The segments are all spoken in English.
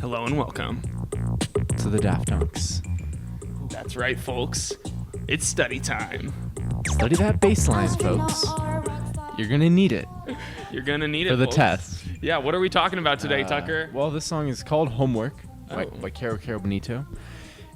Hello and welcome to the Daft Punks. That's right, folks. It's study time. Study that bass line, folks. You're gonna need it. You're gonna need it for the folks. Test. Yeah, what are we talking about today, Tucker? Well, this song is called Homework by Caro Bonito.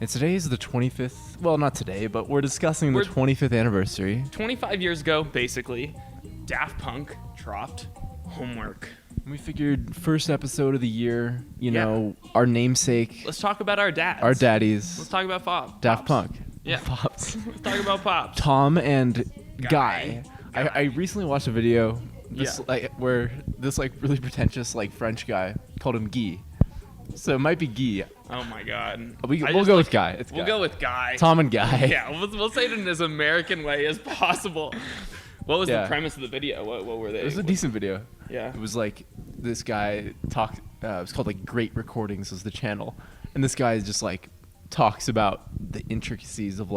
And today is the 25th. Well, not today, but we're discussing the 25th anniversary. 25 years ago, basically, Daft Punk dropped Homework. We figured first episode of the year, you know, our namesake. Let's talk about our dads. Our daddies. Let's talk about Pops. Daft Punk. Yeah. Pops. Let's talk about Pops. Tom and Guy. I recently watched a video where this really pretentious French guy called him Guy. So it might be Guy. Oh my God. We'll go with Guy. We'll go with Guy. Tom and Guy. Yeah, we'll say it in as American way as possible. What was the premise of the video? What were they? It was a decent video. Yeah. It was this guy talked. It was called Great Recordings was the channel, and this guy just talks about the intricacies of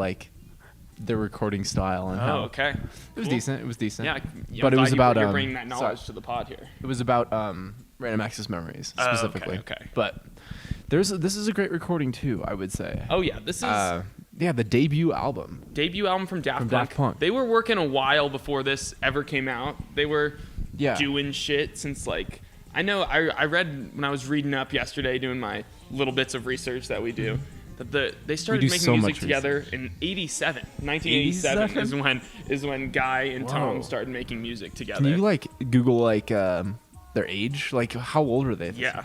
their recording style and how. Okay. It was decent. It was decent. Yeah. But it was about you're bringing that knowledge to the pod here. It was about random access memories specifically. Okay. But this is a great recording too, I would say. Oh yeah, this is the debut album. Debut album from Daft Punk. They were working a while before this ever came out. They were doing shit since I know I read when I was reading up yesterday doing my little bits of research that we do. They started making music together in 1987 is when Guy and Tom started making music together. Can you Google their age? How old are they? Yeah.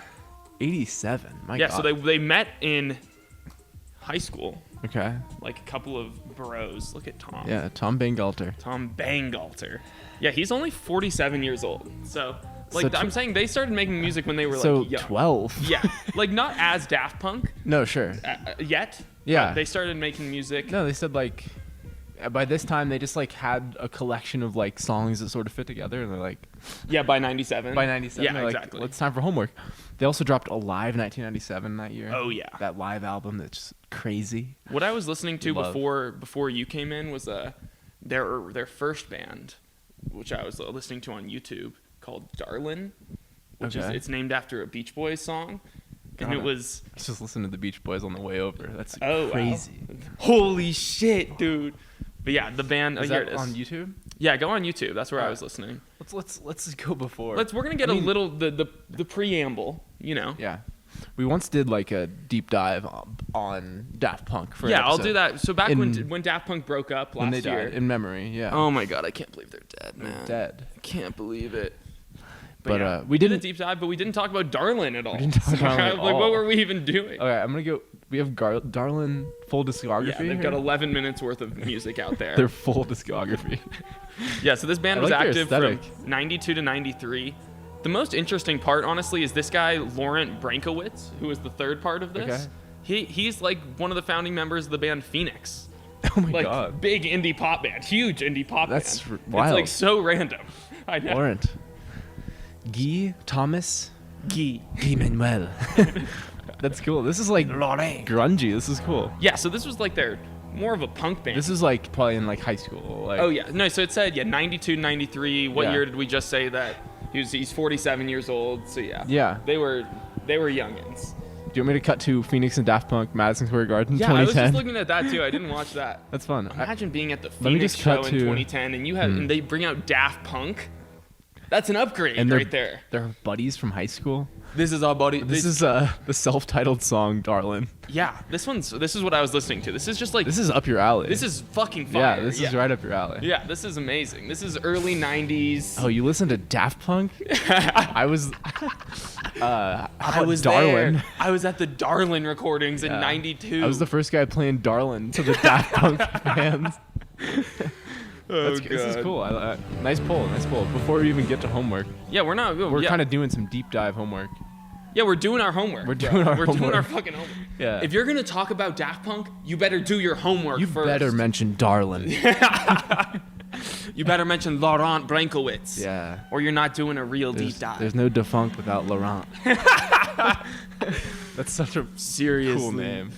87. My God. So they met in high school. Okay. A couple of bros. Look at Tom. Yeah, Tom Bangalter. Tom Bangalter. Yeah, he's only 47 years old. So I'm saying they started making music when they were young. 12. Yeah, not as Daft Punk. No, sure. Yet. Yeah. They started making music. No, they said by this time they just had a collection of songs that sort of fit together, and they're yeah, by 97. By 97, yeah, they're exactly. Well, it's time for Homework. They also dropped Alive 1997 that year. Oh yeah, that live album that's crazy. What I was listening to before you came in was their first band, which I was listening to on YouTube, called Darlin', which is it's named after a Beach Boys song. And it was I was just listening to the Beach Boys on the way over. That's crazy. Wow. Holy shit, dude. But yeah, the band is here that it is. on YouTube? Yeah, go on YouTube. That's where I was listening. Let's just go before. We're gonna get a little the preamble, Yeah. We once did a deep dive on Daft Punk for an episode. I'll do that. So back when Daft Punk broke up last when they year. died, in memory, yeah. Oh my God, I can't believe they're dead, man. They're dead. I can't believe it. But we did a deep dive, but we didn't talk about Darlin' at all. We didn't talk about Darlin' at all. What were we even doing? Okay, I'm gonna go. We have Darlin' full discography. Yeah, they've got 11 minutes worth of music out there. Their full discography. Yeah, so this band was active from 92 to 93. The most interesting part, honestly, is this guy, Laurent Brankowitz, who was the third part of this. Okay. He's one of the founding members of the band Phoenix. Oh my God. Big indie pop band. Huge indie pop band. That's wild. It's so random. I know. Laurent. Guy Thomas. Guy Manuel. That's cool. This is grungy. This is cool. Yeah, so this was their more of a punk band. This is probably in high school. Oh yeah. No, so it said 92, 93. What year did we just say that? He's 47 years old. So yeah. Yeah. They were youngins. Do you want me to cut to Phoenix and Daft Punk, Madison Square Garden, 2010? Yeah, I was just looking at that too. I didn't watch that. That's fun. Imagine being at the Phoenix show in 2010 and and they bring out Daft Punk. That's an upgrade right there. They're buddies from high school. This is our buddy. This is the self-titled song, Darlin'. Yeah, this is what I was listening to. This is just this is up your alley. This is fucking fire. Yeah, this is right up your alley. Yeah, this is amazing. This is early 90s. Oh, you listen to Daft Punk? I was Darlin'? There. I was at the Darlin' recordings in 92. I was the first guy playing Darlin' to the Daft Punk fans. Oh, this is cool. Nice poll. Before we even get to Homework. Yeah, we're kind of doing some deep dive homework. Yeah, we're doing our homework. We're doing our fucking homework. Yeah. If you're gonna talk about Daft Punk, you better do your homework first. You better mention Darlin'. You better mention Laurent Brankowitz. Yeah. Or you're not doing a real deep dive. There's no defunct without Laurent. That's such a cool name.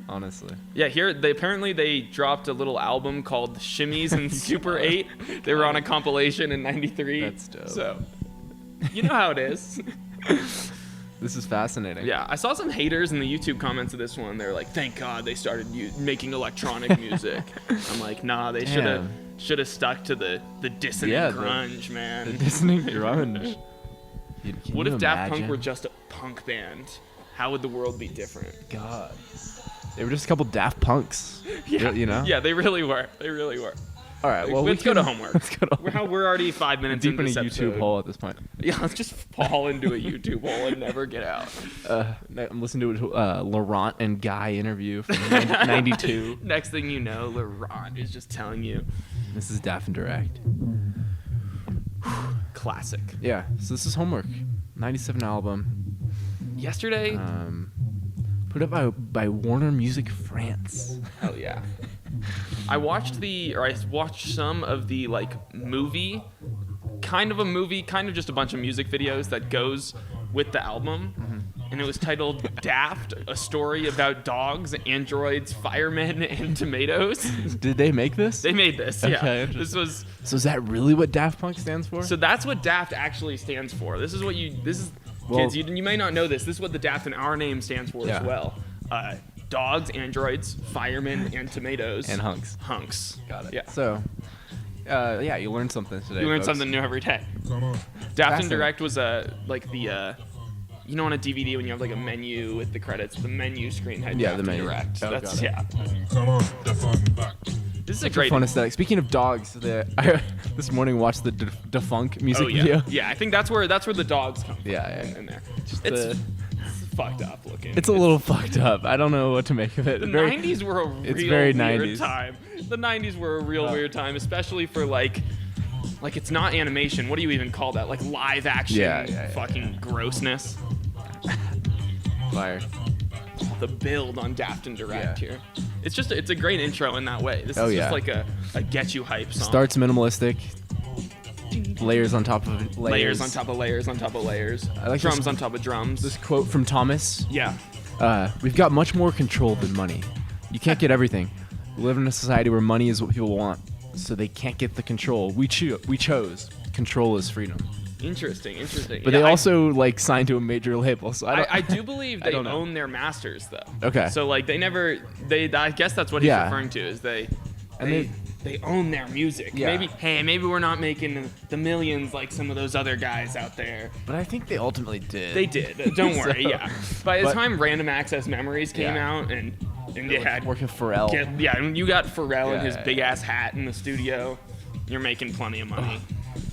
Honestly. Yeah, here they dropped a little album called Shimmies and Super 8. They were on a compilation in 93. That's dope. So, you know how it is. This is fascinating. Yeah, I saw some haters in the YouTube comments of this one. They're like, "Thank God they started making electronic music." I'm like, "Nah, they should have stuck to the dissonant grunge, man." The dissonant grunge. What if Daft Punk were just a punk band? How would the world be different? God, they were just a couple Daft Punks. Yeah, you know. Yeah, they really were. They really were. All right, well, let's go to homework. We're already 5 minutes deep into in a this YouTube episode. hole at this point. Yeah, let's just fall into a YouTube hole and never get out. I'm listening to Laurent and Guy interview from '92. Next thing you know, Laurent is just telling you. This is Daft and Direct. Classic. Yeah, so this is Homework. '97 album. Yesterday. Put up by Warner Music France. Hell yeah. I watched some of the movie, kind of just a bunch of music videos that goes with the album. Mm-hmm. And it was titled Daft, a story about dogs, androids, firemen, and tomatoes. Did they make this? They made this, yeah. Okay, So is that really what Daft Punk stands for? So that's what Daft actually stands for. Kids, you may not know this. This is what the Daft in our name stands for as well. Dogs, androids, firemen, and tomatoes. And hunks. Hunks. Got it. Yeah. So, you learned something today. You learn folks. something new every day. Daft and Direct was on a DVD when you have a menu with the credits, the menu screen had Daft and Direct. Oh, That's Come on, the fun back. This is a great fun aesthetic. Speaking of dogs, I this morning watched the Defunk music video. Yeah, I think that's where the dogs come from. Yeah. In there. It's fucked up looking. It's a little fucked up. I don't know what to make of it. The 90s were a real very weird 90s. time. The 90s were a real weird time, especially for it's not animation. What do you even call that? Live action fucking grossness. Fire. The build on Daft and Direct here. It's a great intro in that way. This is just a get you hype song. Starts minimalistic. Layers on top of layers. Layers on top of layers on top of layers. I like drums on top of drums. This quote from Thomas. Yeah. We've got much more control than money. You can't get everything. We live in a society where money is what people want, so they can't get the control. We chose. Control is freedom. Interesting. But they also signed to a major label, so I do believe they own their masters though. Okay. So I guess that's what he's referring to is they own their music. Yeah. Maybe we're not making the millions like some of those other guys out there. But I think they ultimately did. They did. Don't worry. Yeah. By the time Random Access Memories came out and they had working Pharrell. You got Pharrell in his big ass hat in the studio. You're making plenty of money.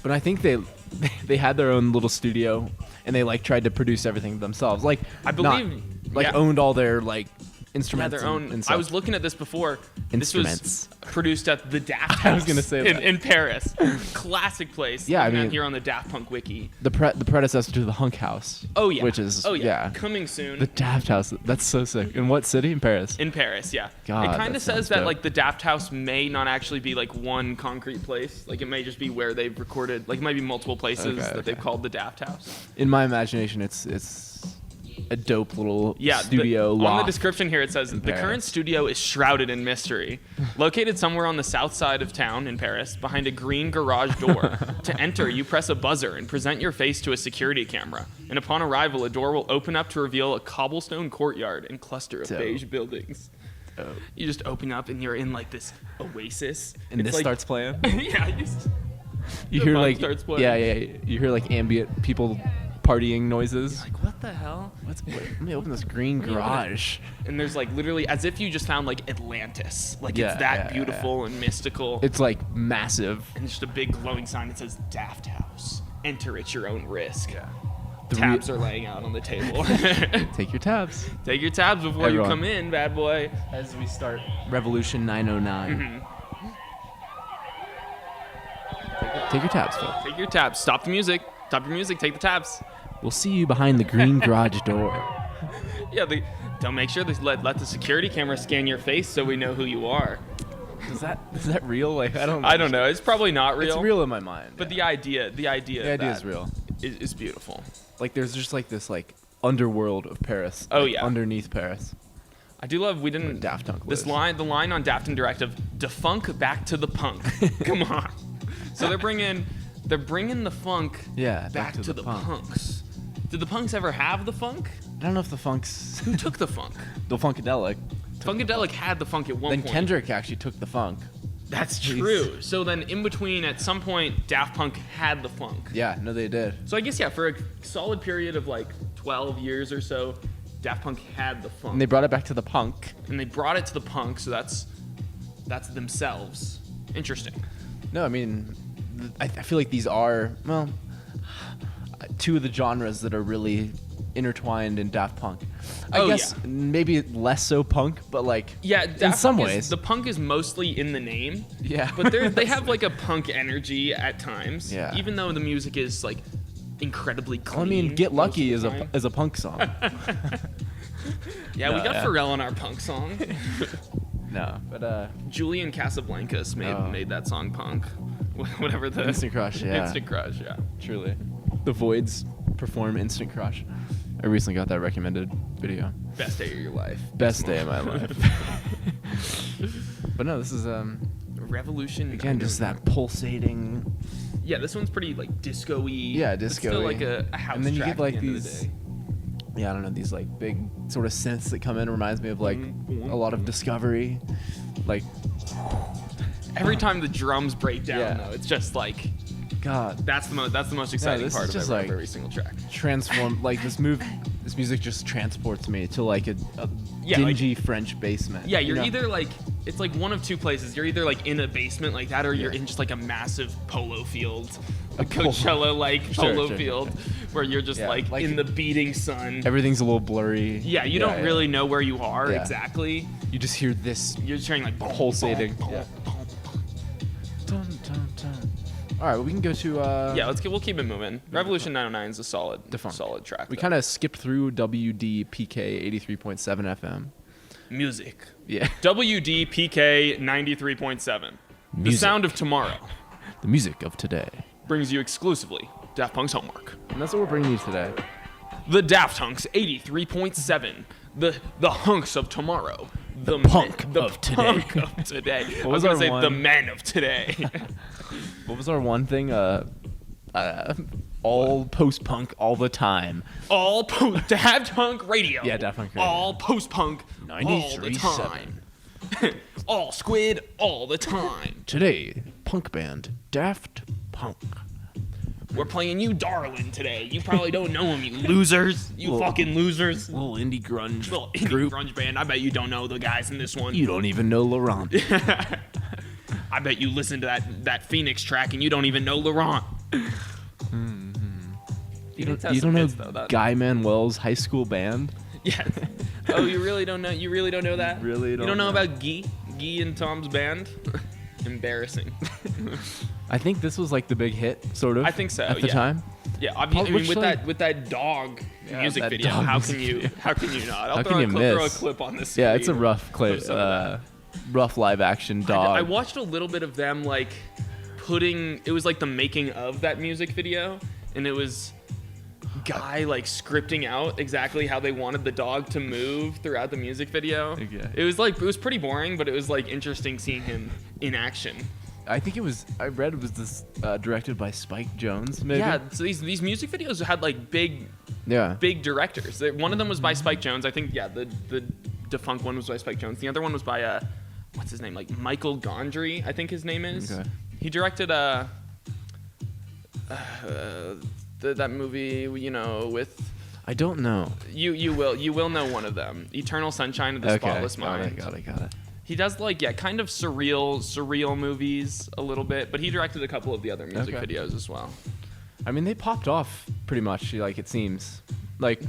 But I think they had their own little studio and they tried to produce everything themselves. I believe owned all their instruments. Yeah, their own. And I was looking at this before. Instruments. This was produced at the Daft House. I was gonna say that. in Paris. Classic place. Yeah, Looking at here on the Daft Punk wiki. The predecessor to the Hunk House. Oh yeah. Which is coming soon. The Daft House. That's so sick. In what city? In Paris. In Paris, yeah. God, it kind that of says sounds that dope. the Daft House may not actually be one concrete place. It may just be where they've recorded. It might be multiple places that they've called the Daft House. In my imagination, it's a dope little studio on loft the description here it says the current studio is shrouded in mystery, located somewhere on the south side of town in Paris behind a green garage door. To enter, you press a buzzer and present your face to a security camera, and upon arrival a door will open up to reveal a cobblestone courtyard and cluster of beige buildings. You just open up and you're in this oasis and this starts playing. Yeah, you hear starts playing. you hear ambient people partying noises. You're what the hell? Let me open this green garage. And there's literally as if you just found Atlantis. It's that beautiful and mystical. It's massive. And just a big glowing sign that says Daft House. Enter at your own risk. Yeah. Tabs are laying out on the table. Take your tabs. Take your tabs before you come in, bad boy. As we start Revolution 909. Mm-hmm. Take your tabs, Phil. Take your tabs. Stop the music. Stop your music. Take the tabs. We'll see you behind the green garage door. Yeah, don't make sure they let the security camera scan your face so we know who you are. Is that real? I don't know. I don't know. It's probably not real. It's real in my mind. But the idea is real. Is beautiful. There's just this underworld of Paris. Oh yeah. Underneath Paris. I do love we didn't Daft Punk the line on Daft and Direct of defunk back to the punk. Come on. So they're bringing the funk back to the punks Did the Punks ever have the funk? I don't know if the Funks. Who took the funk? The Funkadelic. Funkadelic had the funk at one point. Then Kendrick actually took the funk. That's true. So then in between, at some point, Daft Punk had the funk. Yeah, no, they did. So I guess, yeah, for a solid period of like 12 years or so, Daft Punk had the funk. And they brought it back to the punk. And they brought it to the punk, so that's themselves. Interesting. No, I mean, I feel like these are, well, two of the genres that are really intertwined in Daft Punk. I guess maybe less so punk, but like Daft in some Punk ways. The punk is mostly in the name. Yeah. But they have like a punk energy at times. Yeah. Even though the music is like incredibly clean. Well, I mean, Get Lucky is time. a punk song. Yeah, we got Pharrell on our punk song. No, but Julian Casablancas made that song punk. Whatever the Instant Crush, yeah. Instant Crush, yeah. Truly. The Voids perform Instant Crush. I recently got that recommended video. Best day of your life. Best day of my life. But no, this is Revolution. again just that pulsating. Yeah, this one's pretty like disco-y. Yeah, disco-y. It's still like a house And then you track get like at the end these. of the day. Yeah, I don't know, these like big sort of synths that come in. Reminds me of like a lot of Discovery. Like, Every time the drums break down, Yeah. though, it's just like God, that's the most exciting this part is of just every single track. transform like this music just transports me to like a Yeah, like- dingy French basement. Yeah, you you're know? either like it's like one of two places. You're either like in a basement like that, or you're Yeah. in just like a massive polo field, a A polo- Coachella like Sure, polo sure, field, where you're just Yeah, like like- in the beating sun. Everything's a little blurry. Yeah, you don't really know where you are Yeah. exactly. You just hear this You're just hearing like boom, pulsating. boom, boom, Yeah. boom, boom. Dun, dun, dun. All right, well, we can go to. Yeah, we'll keep it moving. Revolution 909 is a solid track. We though. kind of skipped through WDPK 83.7 FM. music. Yeah. WDPK 93.7. The Music. sound of tomorrow The music of today. brings you exclusively Daft Punk's homework. And that's what we're bringing you today. The Daft Hunks 83.7. The hunks of tomorrow. The punk the of today. punk of today. I was was gonna our say one? the men of today. What was our one thing? All post-punk all the time. All Daft Punk radio. Yeah, Daft Punk radio. All post-punk all the 93.7. time. All squid all the time. Today, punk band Daft Punk. We're playing you Darlin' today. You probably don't know him, you losers. You Well, fucking losers. Little indie grunge Little indie group. grunge band. I bet you don't know the guys in this one. You don't even know Laurent. I bet you listen to that Phoenix track and you don't even know Laurent. You don't know Guy Manuel's high school band? Yeah. Oh, you really don't know? You really don't know that? Really You don't don't know know. about Guy and Tom's band? Embarrassing. I think this was like the big hit, sort of. I think so, At the yeah. time. Yeah, obviously. I mean, Which, like- with that dog Yeah, music that video, dog how music can you video. how can you not? I'll How throw can you throw a miss? clip on this. Yeah, it's a screen rough clip. of some of that. Rough live action dog. I watched a little bit of them like it was like the making of that music video, and it was Guy like scripting out exactly how they wanted the dog to move throughout the music video. Okay. I think I read it was this directed by Spike Jonze, maybe? Yeah, so these music videos had like big Yeah. directors. One of them was by Spike Jonze. I think the defunct one was by Spike Jonze. The other one was by what's his name? Like Michael Gondry, I think his name is. Okay. He directed that movie, you know, with I don't know. you will know one of them. Eternal Sunshine of the Spotless Mind. Got it. He does like kind of surreal movies a little bit, but he directed a couple of the other music Okay. videos as well. I mean, they popped off pretty much, like it seems. Like,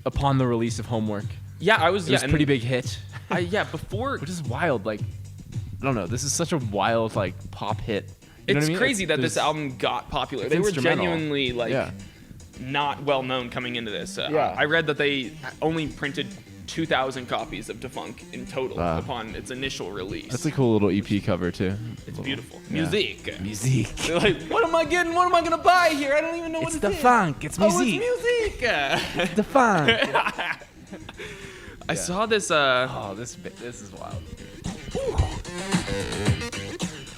upon the release of Homework. Yeah, it was It was a pretty big hit. before Which is wild. Like, I don't know. This is such a wild, like, pop hit. You know it's what I mean? crazy that this there's- album got popular. it's They were instrumental. genuinely like Yeah. not well known coming into this. Yeah. I read that they only printed 2,000 copies of Defunk in total Wow. upon its initial release. That's a cool little EP cover, too. It's beautiful. Yeah. Music. Music. They're like, what am I getting? What am I gonna buy here? I don't even know what It's it the is. funk. It's Oh, music. it's music. The funk. I saw this. Oh, this is wild.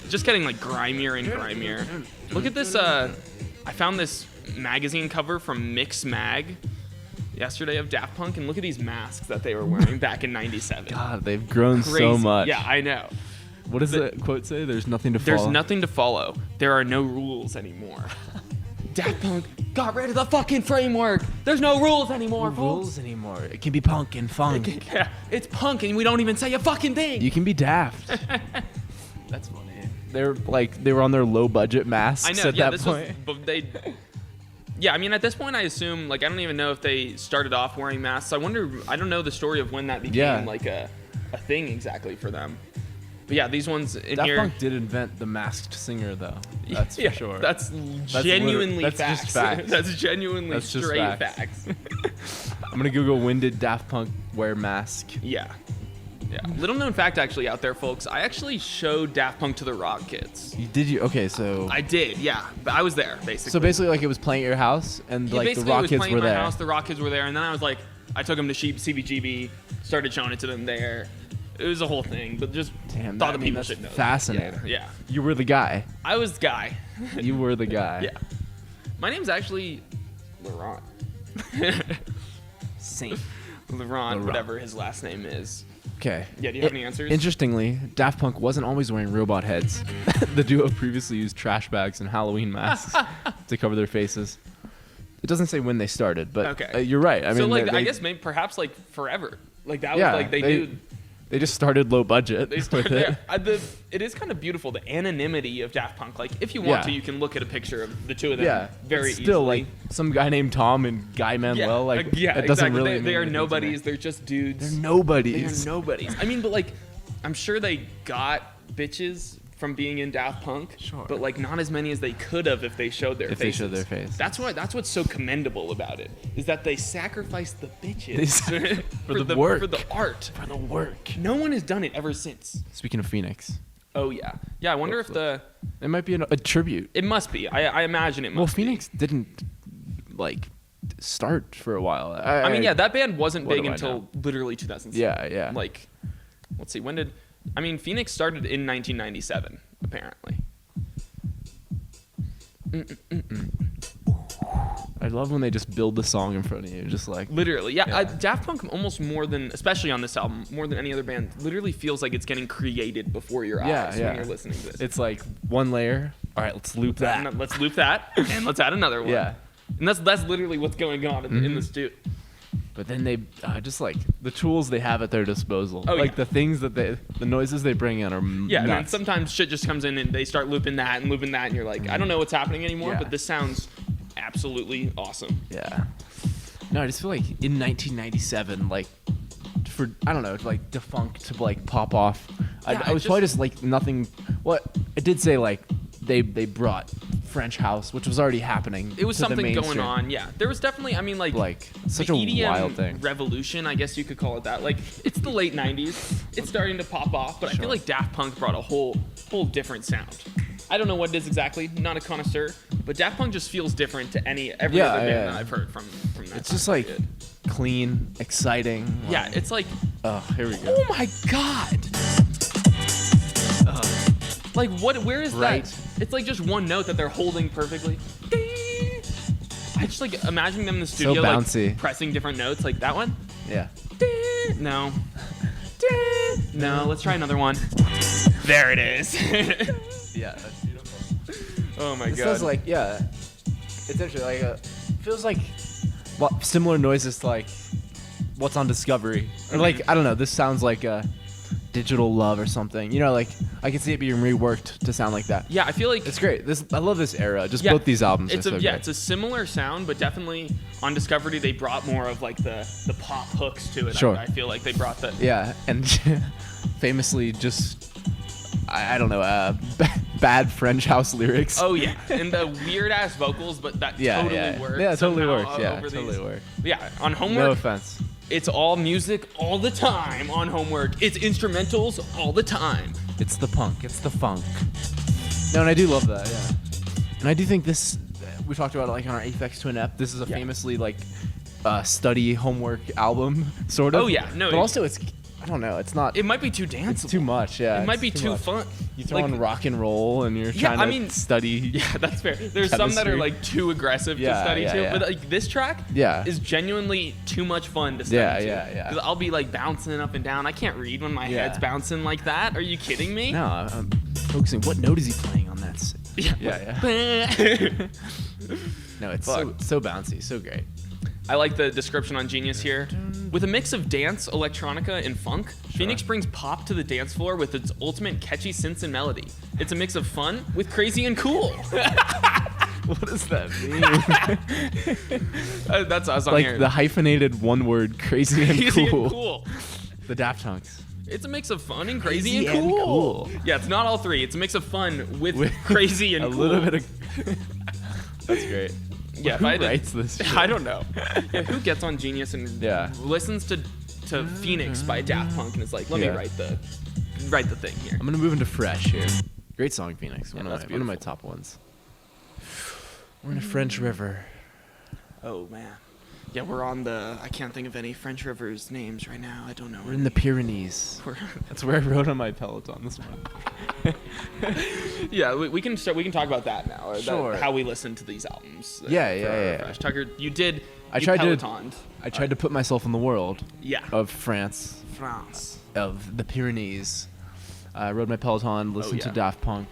Just getting like grimier and grimier. Look at this. I found this magazine cover from Mix Mag. yesterday of Daft Punk, and look at these masks that they were wearing back in '97. God, they've grown Crazy. so much. Yeah, I know. What does the quote say? There's nothing to follow. There's nothing to follow. There are no rules anymore. Daft Punk got rid of the fucking framework. There's no rules anymore, No folks. rules anymore. It can be punk and funk. Yeah, it's punk, and we don't even say a fucking thing. You can be daft. That's funny. They were on their low budget masks I know. at Yeah, that this point. was. But they. Yeah, I mean, at this point, I assume, like, I don't even know if they started off wearing masks. I don't know the story of when that became, like, a thing exactly for them. But yeah, these ones in Daft here. Punk did invent the masked singer, though. That's for sure. That's genuinely that's facts. just facts. That's genuinely That's just straight facts. facts. I'm gonna Google when did Daft Punk wear mask. Yeah. Little known fact actually out there, folks. I actually showed Daft Punk to the Rock Kids. Did you? Okay, so. I did, yeah. But I was there, basically. So basically, like, it was playing at your house, and Yeah, like the basically, Rock it was Kids playing were at my there. house, the Rock Kids were there, and then I was like, I took them to CBGB, started showing it to them there. It was a whole thing, but just Damn, thought I that mean, people that's should know. fascinating. Yeah. You were the guy. I was the guy. You were the guy. Yeah. My name's actually Laurent. Saint. Laurent, whatever his last name is. Okay. Yeah, do you have any answers? Interestingly, Daft Punk wasn't always wearing robot heads. The duo previously used trash bags and Halloween masks to cover their faces. It doesn't say when they started, but Okay. you're right. I mean, so like, I guess maybe perhaps like forever. Like that was like they knew. They just started low budget. They started with it. there. It is kind of beautiful, the anonymity of Daft Punk. Like, if you want to, you can look at a picture of the two of them Yeah, very it's still easily. like some guy named Tom and Guy Manuel. Like, yeah, it doesn't exactly. really. They are mean anything to me. nobodies. They're just dudes. They're nobodies. They are nobodies. I mean, but like, I'm sure they got bitches from being in Daft Punk, Sure. but like not as many as they could have if they showed their If faces. they showed their face. That's what's so commendable about it is that they sacrificed the bitches for the work. for the art. For the work. No one has done it ever since. Speaking of Phoenix, Oh yeah, yeah. I wonder if it might be a tribute. it must be. I imagine it must. Well, be. Phoenix didn't like start for a while. I mean, yeah, that band wasn't what big do I until know? literally 2007. Yeah. Like, let's see, when did? I mean, Phoenix started in 1997, apparently. I love when they just build the song in front of you, just like Literally, yeah. Yeah. Daft Punk almost more than, especially on this album, more than any other band, literally feels like it's getting created before your eyes when you're listening to this. It's like one layer. All right, let's loop that. And let's loop that, and let's add another one. Yeah. And that's literally what's going on in the studio. But then they just like the tools they have at their disposal, Oh, like yeah. the things that the noises they bring in are Yeah, and then nuts. sometimes shit just comes in and they start looping that, and you're like, I don't know what's happening anymore, Yeah. but this sounds absolutely awesome. Yeah. No, I just feel like in 1997, like for I don't know, like Defunct to like pop off. Yeah, I was probably just like nothing. What it did say like they brought French house, which was already happening. It was to the something going mainstream. on, yeah. There was definitely, I mean, like such the a EDM wild thing. revolution, I guess you could call it that. Like, it's the late 90s. It's starting to pop off, but I feel like Daft Punk brought a whole different sound. I don't know what it is exactly, not a connoisseur, but Daft Punk just feels different to every other band that I've heard from that. It's just like clean, exciting. Yeah, it's like, Oh, here we go. oh my god. Like, where is Right. that? It's like just one note that they're holding perfectly. I just like imagining them in the studio bouncy. like pressing different notes, like that one. Yeah. No. No, let's try another one. There it is. Yeah, that's beautiful. Oh my This god. sounds like it's actually like feels like similar noises to like what's on Discovery or like I don't know. This sounds like Digital Love or something. You know, like I can see it being reworked to sound like that. Yeah, I feel like It's great. I love this era. Just yeah, both these albums. It's are so great. it's a similar sound, but definitely on Discovery they brought more of like the pop hooks to it. Sure. I feel like they brought the Yeah, and famously just I don't know bad French house lyrics. Oh yeah, and the weird ass vocals, but that totally works. Yeah, it totally somehow works. Yeah, over totally these. works. Yeah, on No Homework, offense. it's all music all the time. On Homework, it's instrumentals all the time. It's the punk. It's the funk. No, and I do love that. Yeah. And I do think this. We talked about it like on our Aphex Twin Ep. This is a famously like study homework album, sort of. Oh, yeah. No, But also it's I don't know. It's not. It might be too danceable. It's too much. Yeah. It might be too fun. You throw in rock and roll, and you're trying to study. Yeah, that's fair. There's some that are like too aggressive to study too, but like this track is genuinely too much fun to study. Yeah. Because I'll be like bouncing up and down. I can't read when my head's bouncing like that. Are you kidding me? No, I'm focusing. What note is he playing on that? Yeah. No, it's so bouncy, so great. I like the description on Genius here. With a mix of dance, electronica, and funk, Phoenix brings pop to the dance floor with its ultimate catchy synths and melody. It's a mix of fun with crazy and cool. What does that mean? That's us on like here. The hyphenated one word, crazy and cool. The Daft Punks. It's a mix of fun and crazy and cool. Yeah, it's not all three. It's a mix of fun with crazy and cool. A little bit of... That's great. Yeah, who writes this shit? I don't know. Yeah, who gets on Genius and listens to Phoenix by Daft Punk and is like, let me write the thing here. I'm gonna move into Fresh here. Great song, Phoenix. One of my top ones. We're in a French river. Oh man. Yeah, we're on the. I can't think of any French rivers names right now. I don't know. We're in the Pyrenees. That's where I wrote on my Peloton this morning. Yeah, we can start. We can talk about that now. Sure. How we listen to these albums. Yeah. Fresh. Tucker, you did. I tried to put myself in the world. Yeah. Of France. Of the Pyrenees. I rode my Peloton. Listened to Daft Punk.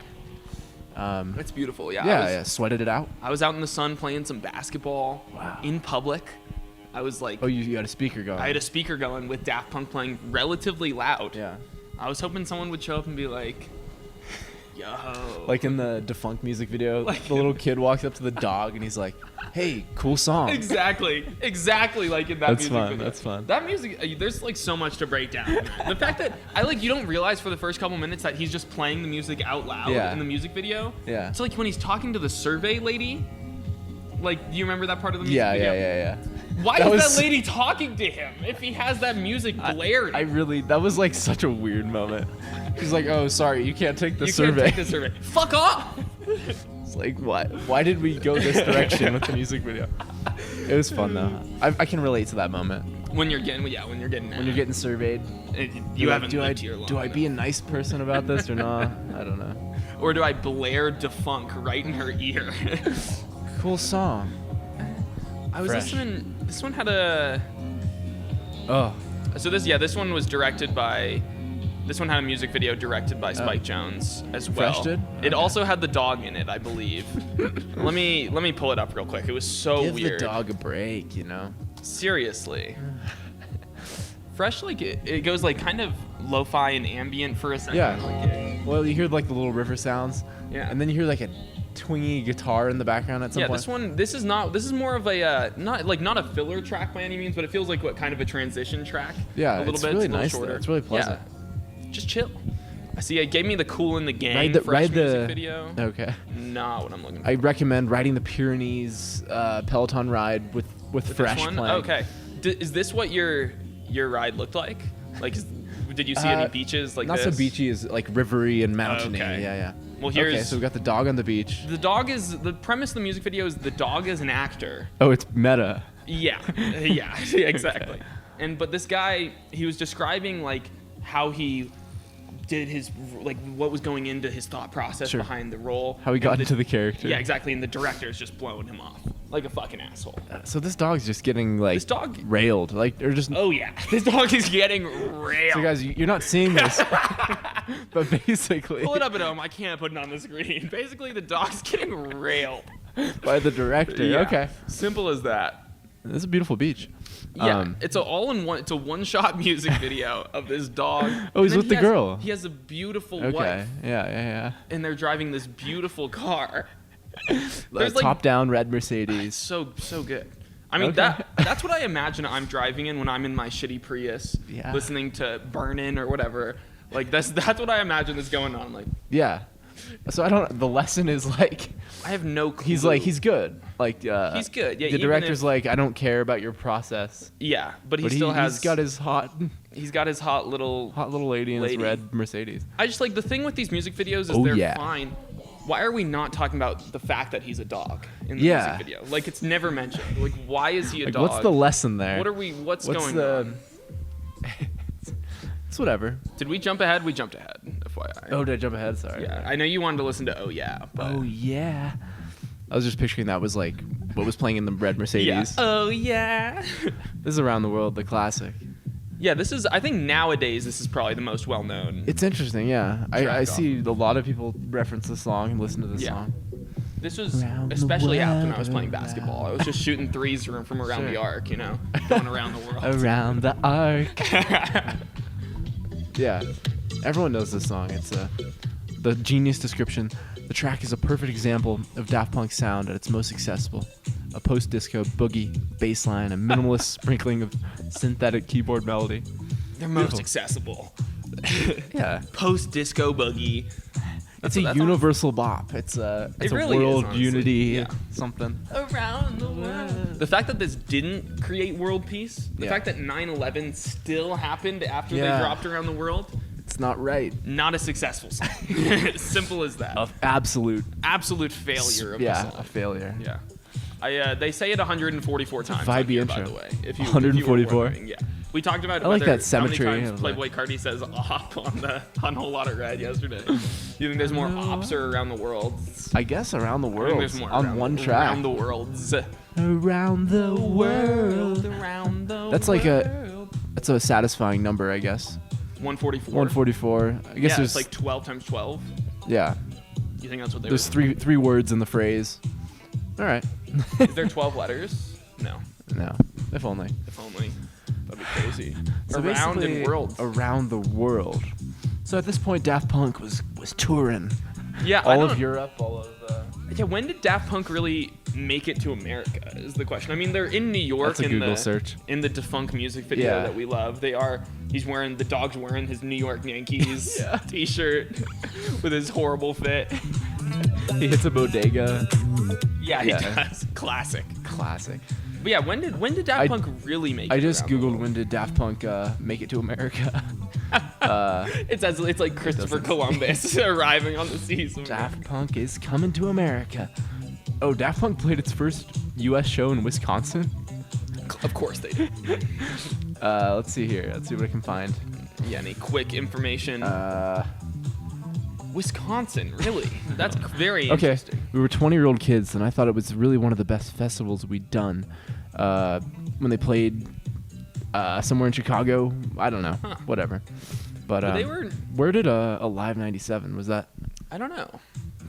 It's beautiful. Yeah. Yeah. Sweated it out. I was out in the sun playing some basketball. Wow. In public. I was like. Oh, you had a speaker going. I had a speaker going with Daft Punk playing relatively loud. Yeah. I was hoping someone would show up and be like, yo. Like in the Defunct music video, the little kid walks up to the dog and he's like, hey, cool song. Exactly like in that music video. That's fun. That music, there's like so much to break down. The fact that you don't realize for the first couple minutes that he's just playing the music out loud in the music video. Yeah. So like when he's talking to the survey lady, like, do you remember that part of the music video? Yeah. Why is that lady talking to him if he has that music blaring? That was like such a weird moment. He's like, oh, sorry, you can't take the survey. You can't take the survey. Fuck off! It's like, why did we go this direction with the music video? It was fun though. I can relate to that moment. When you're getting surveyed. You haven't lived here long Do I be a nice person about this or not? I don't know. Or do I blare Defunk right in her ear? Cool song. I was listening. This one had a. Oh. So this one was directed by. This one had a music video directed by Spike Jonze as well. Fresh did? It also had the dog in it, I believe. let me pull it up real quick. It was so weird. Give the dog a break, you know. Seriously. Fresh, like it goes like kind of lo-fi and ambient for a second. Yeah. Well, you hear like the little river sounds. Yeah. And then you hear like a twingy guitar in the background at some point. This is more of a not a filler track by any means, but it feels like kind of a transition track. Yeah, a little it's bit. really it's a nice. shorter. It's really pleasant. Yeah. Just chill. I see. It gave me the Cool in the Gang ride the music video. Okay. Not what I'm looking for. I recommend riding the Pyrenees Peloton ride with Fresh this one? playing. Okay. Is this what your ride looked like? Like, did you see any beaches like not this? Not so beachy, as like rivery and mountainy. Okay. Yeah. Well, here's. So we got the dog on the beach. The premise of the music video is the dog is an actor. Oh, it's meta. Yeah, exactly. Okay. But this guy, he was describing like how he did his what was going into his thought process behind the role. How he got into the character. Yeah, exactly. And the director's just blowing him off like a fucking asshole. So this dog's just getting railed, or just. Oh yeah, this dog is getting railed. So guys, you're not seeing this, but basically. Pull it up at home. I can't put it on the screen. Basically, the dog's getting railed by the director. Yeah. Okay. Simple as that. This is a beautiful beach. Yeah, it's a one-shot music video of this dog. Oh, he's with the girl. He has a beautiful wife. Okay. Yeah. And they're driving this beautiful car. There's top-down red Mercedes. So good. I mean that's what I imagine I'm driving in when I'm in my shitty Prius, listening to Burnin' or whatever. Like that's what I imagine is going on. Like. Yeah. So the lesson is like. I have no clue. He's good. Like he's good. Yeah. The director's like, I don't care about your process. Yeah, but he still has. He's got his hot. He's got his hot little lady in his red Mercedes. I just like the thing with these music videos is they're fine. Why are we not talking about the fact that he's a dog in the music video? Like it's never mentioned. Like why is he a dog? What's the lesson there? What's going on? It's whatever. Did we jump ahead? We jumped ahead, FYI. Oh, did I jump ahead? Sorry. Yeah, I know you wanted to listen to Oh Yeah, but... Oh, yeah. I was just picturing that was like what was playing in the red Mercedes. Yeah. Oh, yeah. This is Around the World, the classic. Yeah, this is, I think nowadays, this is probably the most well-known. It's interesting, yeah. I see a lot of people reference the song and listen to this song. This was especially out when I was playing basketball. I was just shooting threes from around the arc, you know, going around the world. Around the arc. Yeah, everyone knows this song. It's the genius description. The track is a perfect example of Daft Punk's sound at its most accessible. A post-disco boogie bass line, a minimalist sprinkling of synthetic keyboard melody. They're most accessible. Yeah. Post-disco boogie. It's a universal bop. It's a really world is, unity something. Around the world. The fact that this didn't create world peace, the fact that 9/11 still happened after they dropped Around the World, it's not right. not a successful song. Simple as that. Absolute failure of the song. A failure. Yeah. They say it 144 times. Vibey here, intro. By the way, if you 144. Yeah. We talked about I like that symmetry. How many times Playboy Cardi says "op" on a whole lot of red yesterday. You think there's more ops or Around the World? I guess Around the World there's more on one track. Around the Worlds. Around the world. Around the That's like that's a satisfying number, I guess. 144. 144. I guess it's like 12 times 12. Yeah. You think that's what they There's were? three words in the phrase. All right. Is there 12 letters? No. No. If only. If only. That'd be crazy. So Around in worlds. Around the world. So at this point, Daft Punk was touring. Yeah. All of Europe, all of. Yeah. When did Daft Punk really make it to America? Is the question. I mean, they're in New York. That's a Google search. In the Defunct music video that we love. The dog's wearing his New York Yankees T-shirt with his horrible fit. He hits a bodega. Yeah, he does. Classic. But yeah, when did Daft Punk really make it? I just Googled when did Daft Punk make it to America. It's like Christopher Columbus arriving on the seas. Daft Punk is coming to America. Oh, Daft Punk played its first U.S. show in Wisconsin? Of course they did. Let's see here. Let's see what I can find. Yeah, any quick information? Wisconsin, really? That's very interesting. Okay, we were 20-year-old kids, and I thought it was really one of the best festivals we'd done. When they played somewhere in Chicago, I don't know, whatever. But where did Alive 97? Was that? I don't know.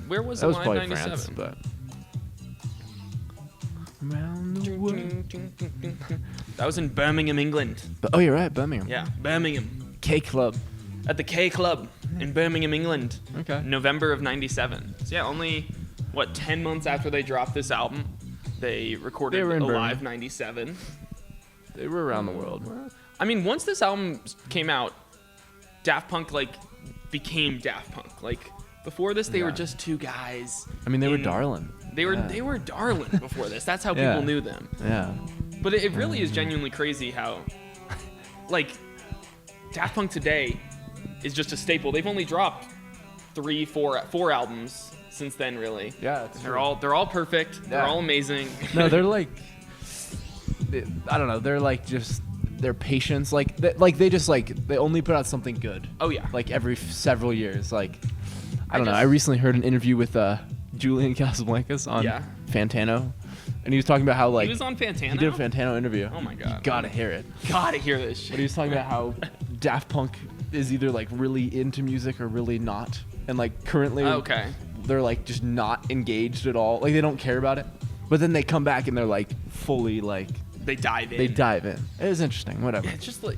Where was that? Was Alive probably 97? France, but. Around the world. That was in Birmingham, England. Oh, you're right, Birmingham. Yeah, Birmingham. K Club. At the K Club in Birmingham, England. Okay. November of '97. So yeah, only 10 months after they dropped this album, they recorded Alive 97. They were around the world. I mean, once this album came out, Daft Punk became Daft Punk. Like before this, they were just two guys. I mean, they were darling. They were darling before this. That's how people knew them. Yeah. But it really is genuinely crazy how, Daft Punk today is just a staple. They've only dropped 4 albums since then, really. Yeah, they're all perfect. They're all amazing. No, they're I don't know. They're just their patience. They only put out something good. Oh yeah. Every several years. I don't know. I recently heard an interview with Julian Casablancas on Fantano, and he was talking about how he was on Fantano. He did a Fantano interview. Oh my god. You gotta hear it. Gotta hear this shit. But he was talking about how Daft Punk is either really into music or really not, and currently they're just not engaged at all. They don't care about it, but then they come back and they're fully they dive in. It was interesting. Whatever. Yeah, it's just the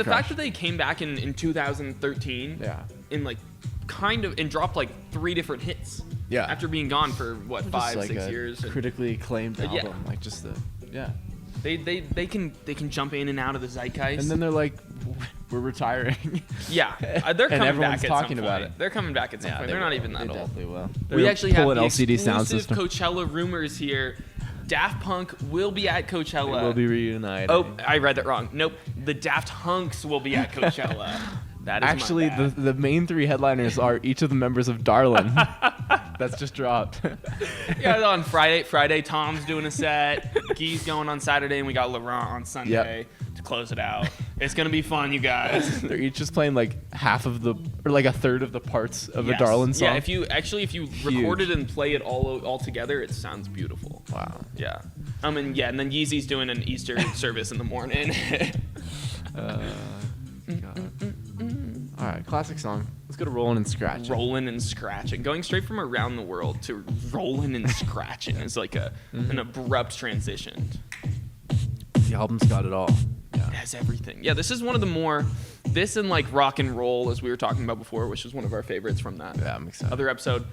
fact that they came back in 2013. Yeah. In kind of and dropped 3 different hits. Yeah. After being gone for 5, 6 years. Critically acclaimed album. They can jump in and out of the zeitgeist. And then they're we're retiring. Yeah, they're coming everyone's back talking at some about point. it. They're coming back at some point. They're not even that old. They definitely will. We actually have the LCD sound exclusive system. Coachella rumors here. Daft Punk will be at Coachella. They will be reunited. Oh, I read that wrong. Nope. The Daft Hunks will be at Coachella. That is actually my bad. the main 3 headliners are each of the members of Darlin. That's just dropped. Yeah, on Friday, Tom's doing a set. Guy's going on Saturday, and we got Laurent on Sunday to close it out. It's gonna be fun, you guys. They're each just playing like half of the, or like a third of the parts of a Darlin song. Yeah, if you record it and play it all together, it sounds beautiful. Wow. Yeah. And then Yeezy's doing an Easter service in the morning. God. All right, classic song. Let's go to Rollin' and Scratchin'. Rollin' and Scratchin'. Going straight from around the world to Rollin' and Scratchin' is like an abrupt transition. The album's got it all. Yeah. It has everything. Yeah, this is one of the more, this and like rock and roll, as we were talking about before, which was one of our favorites from that I'm excited. other episode.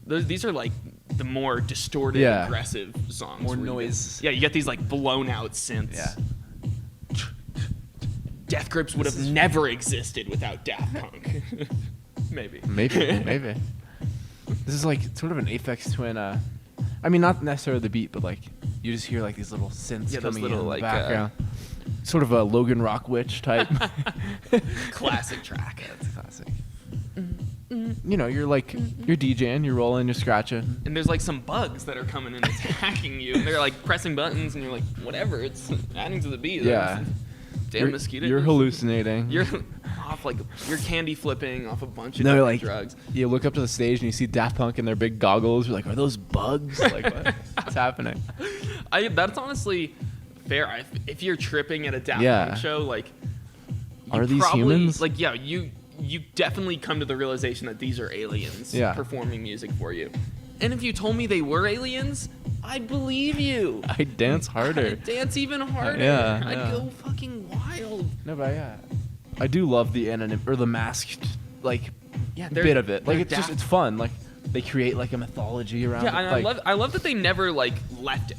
These are like the more distorted, aggressive songs. More noise. You get these like blown out synths. Yeah. Death Grips would have never existed without Daft Punk. Maybe. This is like sort of an Aphex Twin. I mean, not necessarily the beat, but like you just hear like these little synths coming in the background. Sort of a Logan Rock Witch type. Classic track. That's classic. You know, you're DJing, you're rolling, you're scratching. And there's like some bugs that are coming and attacking you. And they're like pressing buttons, and you're like, whatever, it's adding to the beat. Yeah. Damn mosquitoes. You're hallucinating. You're off you're candy flipping off a bunch of different drugs. You look up to the stage and you see Daft Punk in their big goggles. You're like, are those bugs? Like, what's happening? That's honestly fair. If you're tripping at a Daft Punk show, like, are these humans? Like, yeah, you definitely come to the realization that these are aliens performing music for you. And if you told me they were aliens, I'd believe you. I'd dance harder. I'd dance even harder. I'd go fucking wild. No, but I do love the the masked bit of it. Like it's fun. Like they create like a mythology around it. Yeah, and I love that they never like left it.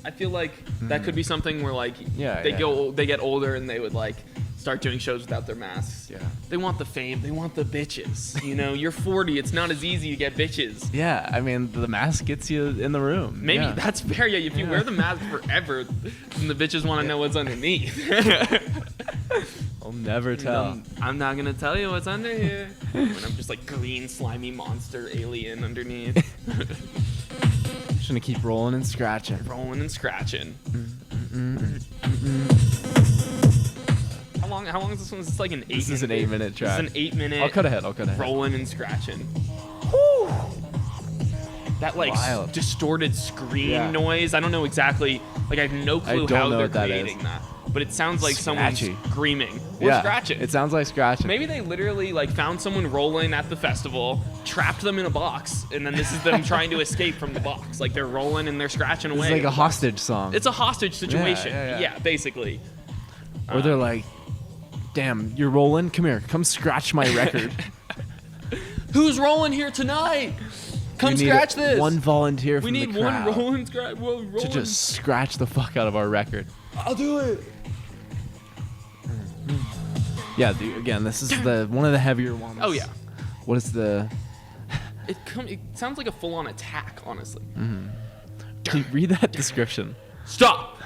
I feel like that could be something where like they get older and they would like start doing shows without their masks. Yeah. They want the fame. They want the bitches. You know, you're 40. It's not as easy to get bitches. Yeah. I mean, the mask gets you in the room. Maybe that's fair. Yeah. If you wear the mask forever, then the bitches want to know what's underneath. I'll never tell. I'm not going to tell you what's under here. When I'm just like green, slimy monster alien underneath. Just gonna keep rolling and scratching. Rolling and scratching. How long is this one? Is this like an 8 minute? This is an 8-minute track. This is an 8-minute. I'll cut ahead. Rolling and scratching. Woo! That like Wild. Distorted scream noise. I don't know exactly. Like I have no clue how they're creating that. But it sounds like someone's screaming or scratching. It sounds like scratching. Maybe they literally like found someone rolling at the festival, trapped them in a box, and then this is them trying to escape from the box. Like they're rolling and they're scratching away. It's like a hostage song. It's a hostage situation. Yeah, basically. Or they're like, damn, you're rolling? Come here. Come scratch my record. Who's rolling here tonight? Come scratch this. One volunteer from the crowd. We need one rolling scratch. To just scratch the fuck out of our record. I'll do it. Yeah, again, this is one of the heavier ones. Oh, yeah. What is the... It sounds like a full-on attack, honestly. Mm-hmm. Can you read that description? Stop!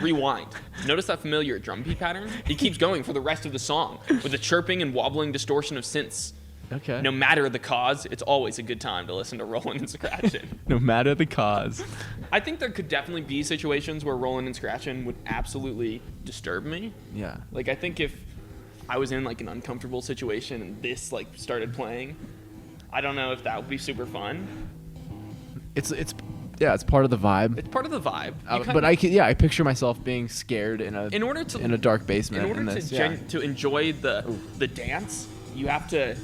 Rewind. Notice that familiar drum beat pattern? It keeps going for the rest of the song with a chirping and wobbling distortion of synths. Okay. No matter the cause, it's always a good time to listen to Rollin' and Scratchin'. No matter the cause. I think there could definitely be situations where Rollin' and Scratchin' would absolutely disturb me. Yeah. Like, I think if I was in, like, an uncomfortable situation and this, like, started playing, I don't know if that would be super fun. It's part of the vibe. It's part of the vibe. But I picture myself being scared in a dark basement. In order to enjoy the dance, you have to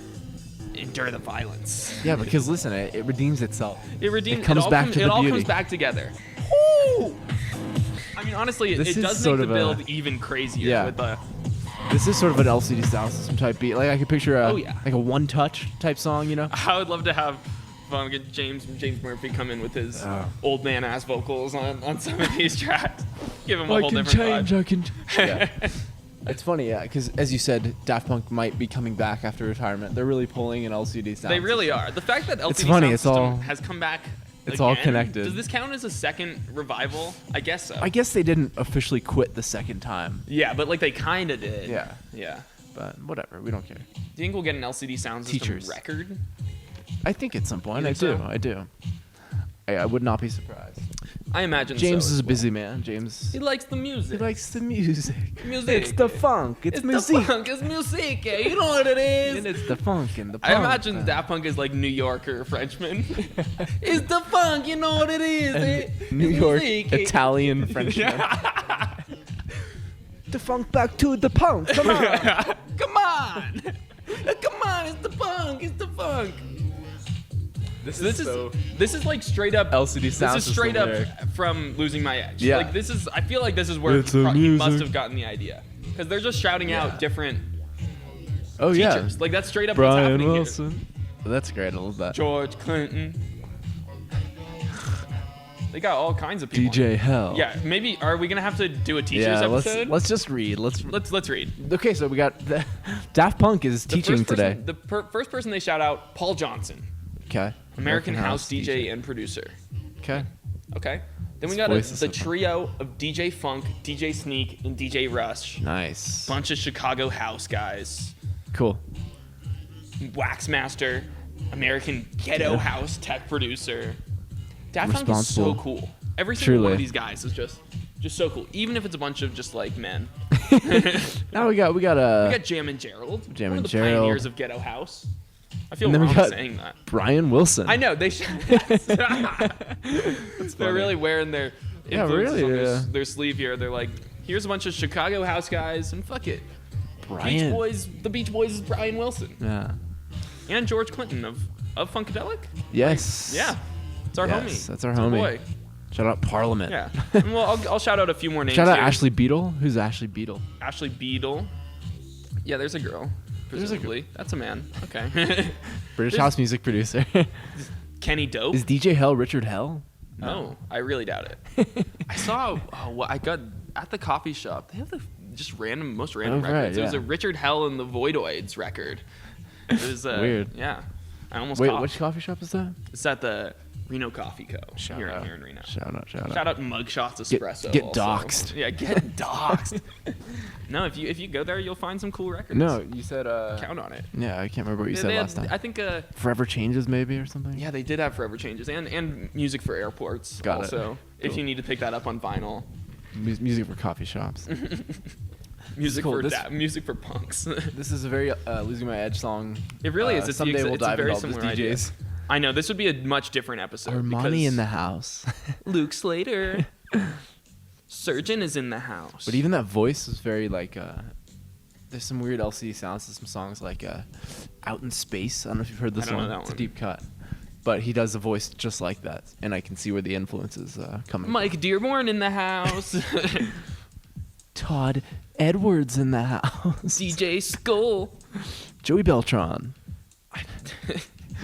endure the violence. Yeah, because listen, it redeems itself. It comes back to the beauty. It all comes back together. Woo! I mean, honestly, it does make the build even crazier with the... This is sort of an LCD Sound System type beat. Like I could picture like a one touch type song, you know? I would love to have get James Murphy come in with his old man ass vocals on some of these tracks. Give him a whole different vibe. Yeah. It's funny, because as you said, Daft Punk might be coming back after retirement. They're really pulling an LCD Sound. They really are. The fact that LCD Sound System has come back. It's all connected. Does this count as a second revival? I guess so. I guess they didn't officially quit the second time. Yeah, but like they kind of did. Yeah. Yeah. But whatever, we don't care. Do you think we'll get an LCD Sound System record? I think at some point. You I think do. so? I do. I would not be surprised. I imagine James so is as a well. busy man. James. He likes the music. He likes the music. Music. It's the funk. It's the music. funk. It's music. You know what it is. And it's the funk and the I punk. imagine Daft Punk is like New Yorker Frenchman. It's the funk. You know what it is. New It's York music. Italian Frenchman. The funk back to the punk. Come on. Come on. Come on. It's the funk. It's the funk. This is like straight up LCD sound This is straight up system from Losing My Edge. Yeah. Like this is. I feel like this is where It's a he must music. have gotten the idea because they're just shouting out different Oh yeah. teachers. Like that's straight up what's Brian happening Wilson. That's great. I love that. here. George Clinton. They got all kinds of people. DJ Hell. Yeah, maybe are we gonna have to do a teachers Yeah. episode? Let's just read. Let's read. Okay, so we got Daft Punk is teaching today. The first person they shout out, Paul Johnson, Okay. American House DJ and producer. Okay. Okay. Then we His got voice is the so fun. trio of DJ Funk, DJ Sneak, and DJ Rush. Nice. Bunch of Chicago house guys. Cool. Waxmaster, American ghetto house tech producer. Daft Punk is so Responsible. cool. Every single one Truly. of these guys is just so cool. Even if it's a bunch of just like men. Now we got We got Jam and Gerald. Jam one and of the Gerald. pioneers of ghetto house. I feel And then we wrong got- saying that. Brian Wilson. I know they should. They're really wearing their Yeah, influences really, on their sleeve here. They're like, here's a bunch of Chicago house guys, and fuck it, Brian. Beach Boys. The Beach Boys is Brian Wilson Yeah. and George Clinton of Funkadelic. Yes. Yeah, it's our Yes, homie. that's our It's homie. boy. Shout out Parliament. Yeah. And well, I'll shout out a few more names. Shout out here. Ashley Beadle. Who's Ashley Beadle? Ashley Beadle. Yeah, there's a girl. There's a Presumably, that's a man. Okay. British There's- house music producer. Kenny Dope. Is DJ Hell Richard Hell? No, I really doubt it. I saw what I got at the coffee shop. They have the just most random Oh, right, records. It was yeah. a Richard Hell and the Voidoids record. It was Weird. Yeah, I almost Wait, coughed. which coffee shop is that? It's at the Reno Coffee Co. Shout here out. in Reno. Shout out. Shout out Mugshots Get- Espresso. get also. doxxed. Yeah, get doxxed. No, if you go there, you'll find some cool records. No, you said. Count on it. Yeah, I can't remember what you They said had- last time. I think. Forever Changes, maybe, or something. Yeah, they did have Forever Changes and music for airports. Got it. also, if Cool. you need to pick that up on vinyl. Music for coffee shops. Music cool. for music for punks. This is a very Losing My Edge song. It really is. It's the someday we'll it's a dive very into all similar those idea. DJs. I know this would be a much different episode. Armani because in the house. Luke Slater. Surgeon is in the house. But even that voice is very like. There's some weird LCD sounds to some songs like Out in Space. I don't know if you've heard this I don't one. know that It's a one. deep cut. But he does the voice just like that, and I can see where the influence is coming. Mike Dearborn in the house. Todd Edwards in the house. DJ Skull. Joey Beltran.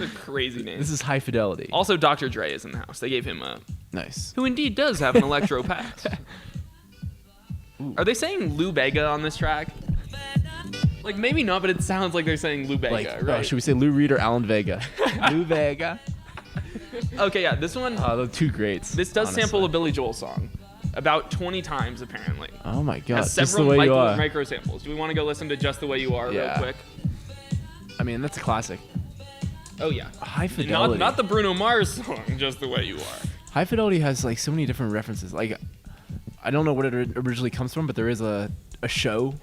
It's a crazy name. This is High Fidelity. Also, Dr. Dre is in the house. They gave him a. Nice. Who indeed does have an electro pass. Are they saying Lou Bega on this track? Like, maybe not, but it sounds like they're saying Lou Bega, Like, right? should we say Lou Reed or Alan Vega? Lou Vega. Okay, yeah, this one. The two greats. This does honestly. sample a Billy Joel song. About 20 times, apparently. Oh my god. Has Just the several way you are. micro samples. Do we want to go listen to Just the Way You Are real Yeah. quick? I mean, that's a classic. Oh, yeah. High Fidelity. Not the Bruno Mars song, Just the Way You Are. High Fidelity has like so many different references. Like, I don't know what it originally comes from, but there is a show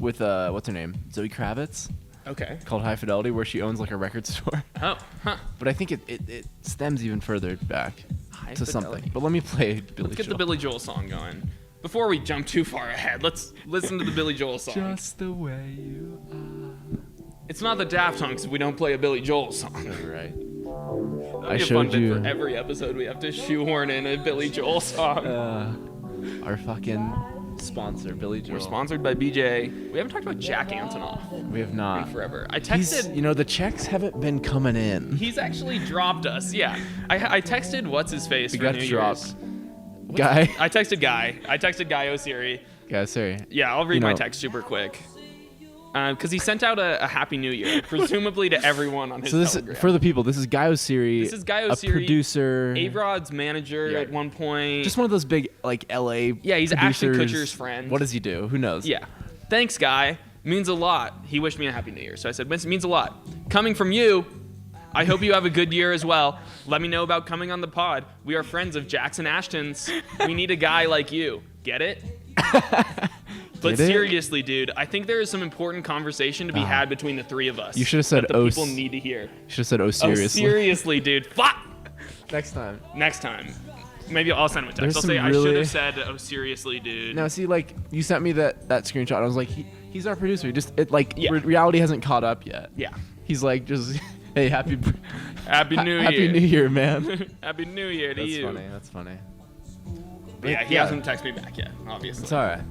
with what's her name, Zoe Kravitz, Okay. called High Fidelity, where she owns like a record store. Oh, huh. But I think it stems even further back High to Fidelity. something. But let me play Billy Let's get Joel. the Billy Joel song going. Before we jump too far ahead, let's listen to the Billy Joel song. Just the way you It's not the Daft Punks if we don't play a Billy Joel song. are. Right. That'd I be a fun showed bit you for every episode we have to shoehorn in a Billy Joel song. Our fucking sponsor, Billy Joel. We're sponsored by BJ. We haven't talked about Jack Antonoff We have not. in forever. I He's, texted. the checks haven't been coming in. He's actually dropped us. Yeah, I texted what's his face We for got New dropped. Year's. Guy. I texted Guy. I texted Guy Osiri. Yeah, sorry. Yeah, I'll read You my know- text super quick. Because he sent out a Happy New Year, presumably to everyone on his So this Telegram. for the people. This is Guy Osiri. This is Guy a Osiri, producer. A-Rod's manager Yeah. at one point. Just one of those big like LA. Yeah, he's Ashton producers. Kutcher's friend. What does he do? Who knows? Yeah. Thanks, Guy. Means a lot. He wished me a Happy New Year. So I said, means a lot. Coming from you, I hope you have a good year as well. Let me know about coming on the pod. We are friends of Jackson Ashton's. We need a guy like you. Get it? But seriously, dude, I think there is some important conversation to be had between the three of us. You should have said, that the people need to hear. You should have said, oh, seriously. Oh, seriously, dude. Fuck! Next time. Maybe I'll send him a text. I'll say, I should have said, oh, seriously, dude. Now, see, like, you sent me that screenshot. I was like, he's our producer. Reality hasn't caught up yet. Yeah. He's like, just, hey, Happy New Year. Happy New Year, man. Happy New Year to you. That's funny. But yeah, he hasn't texted me back yet, obviously. It's all right.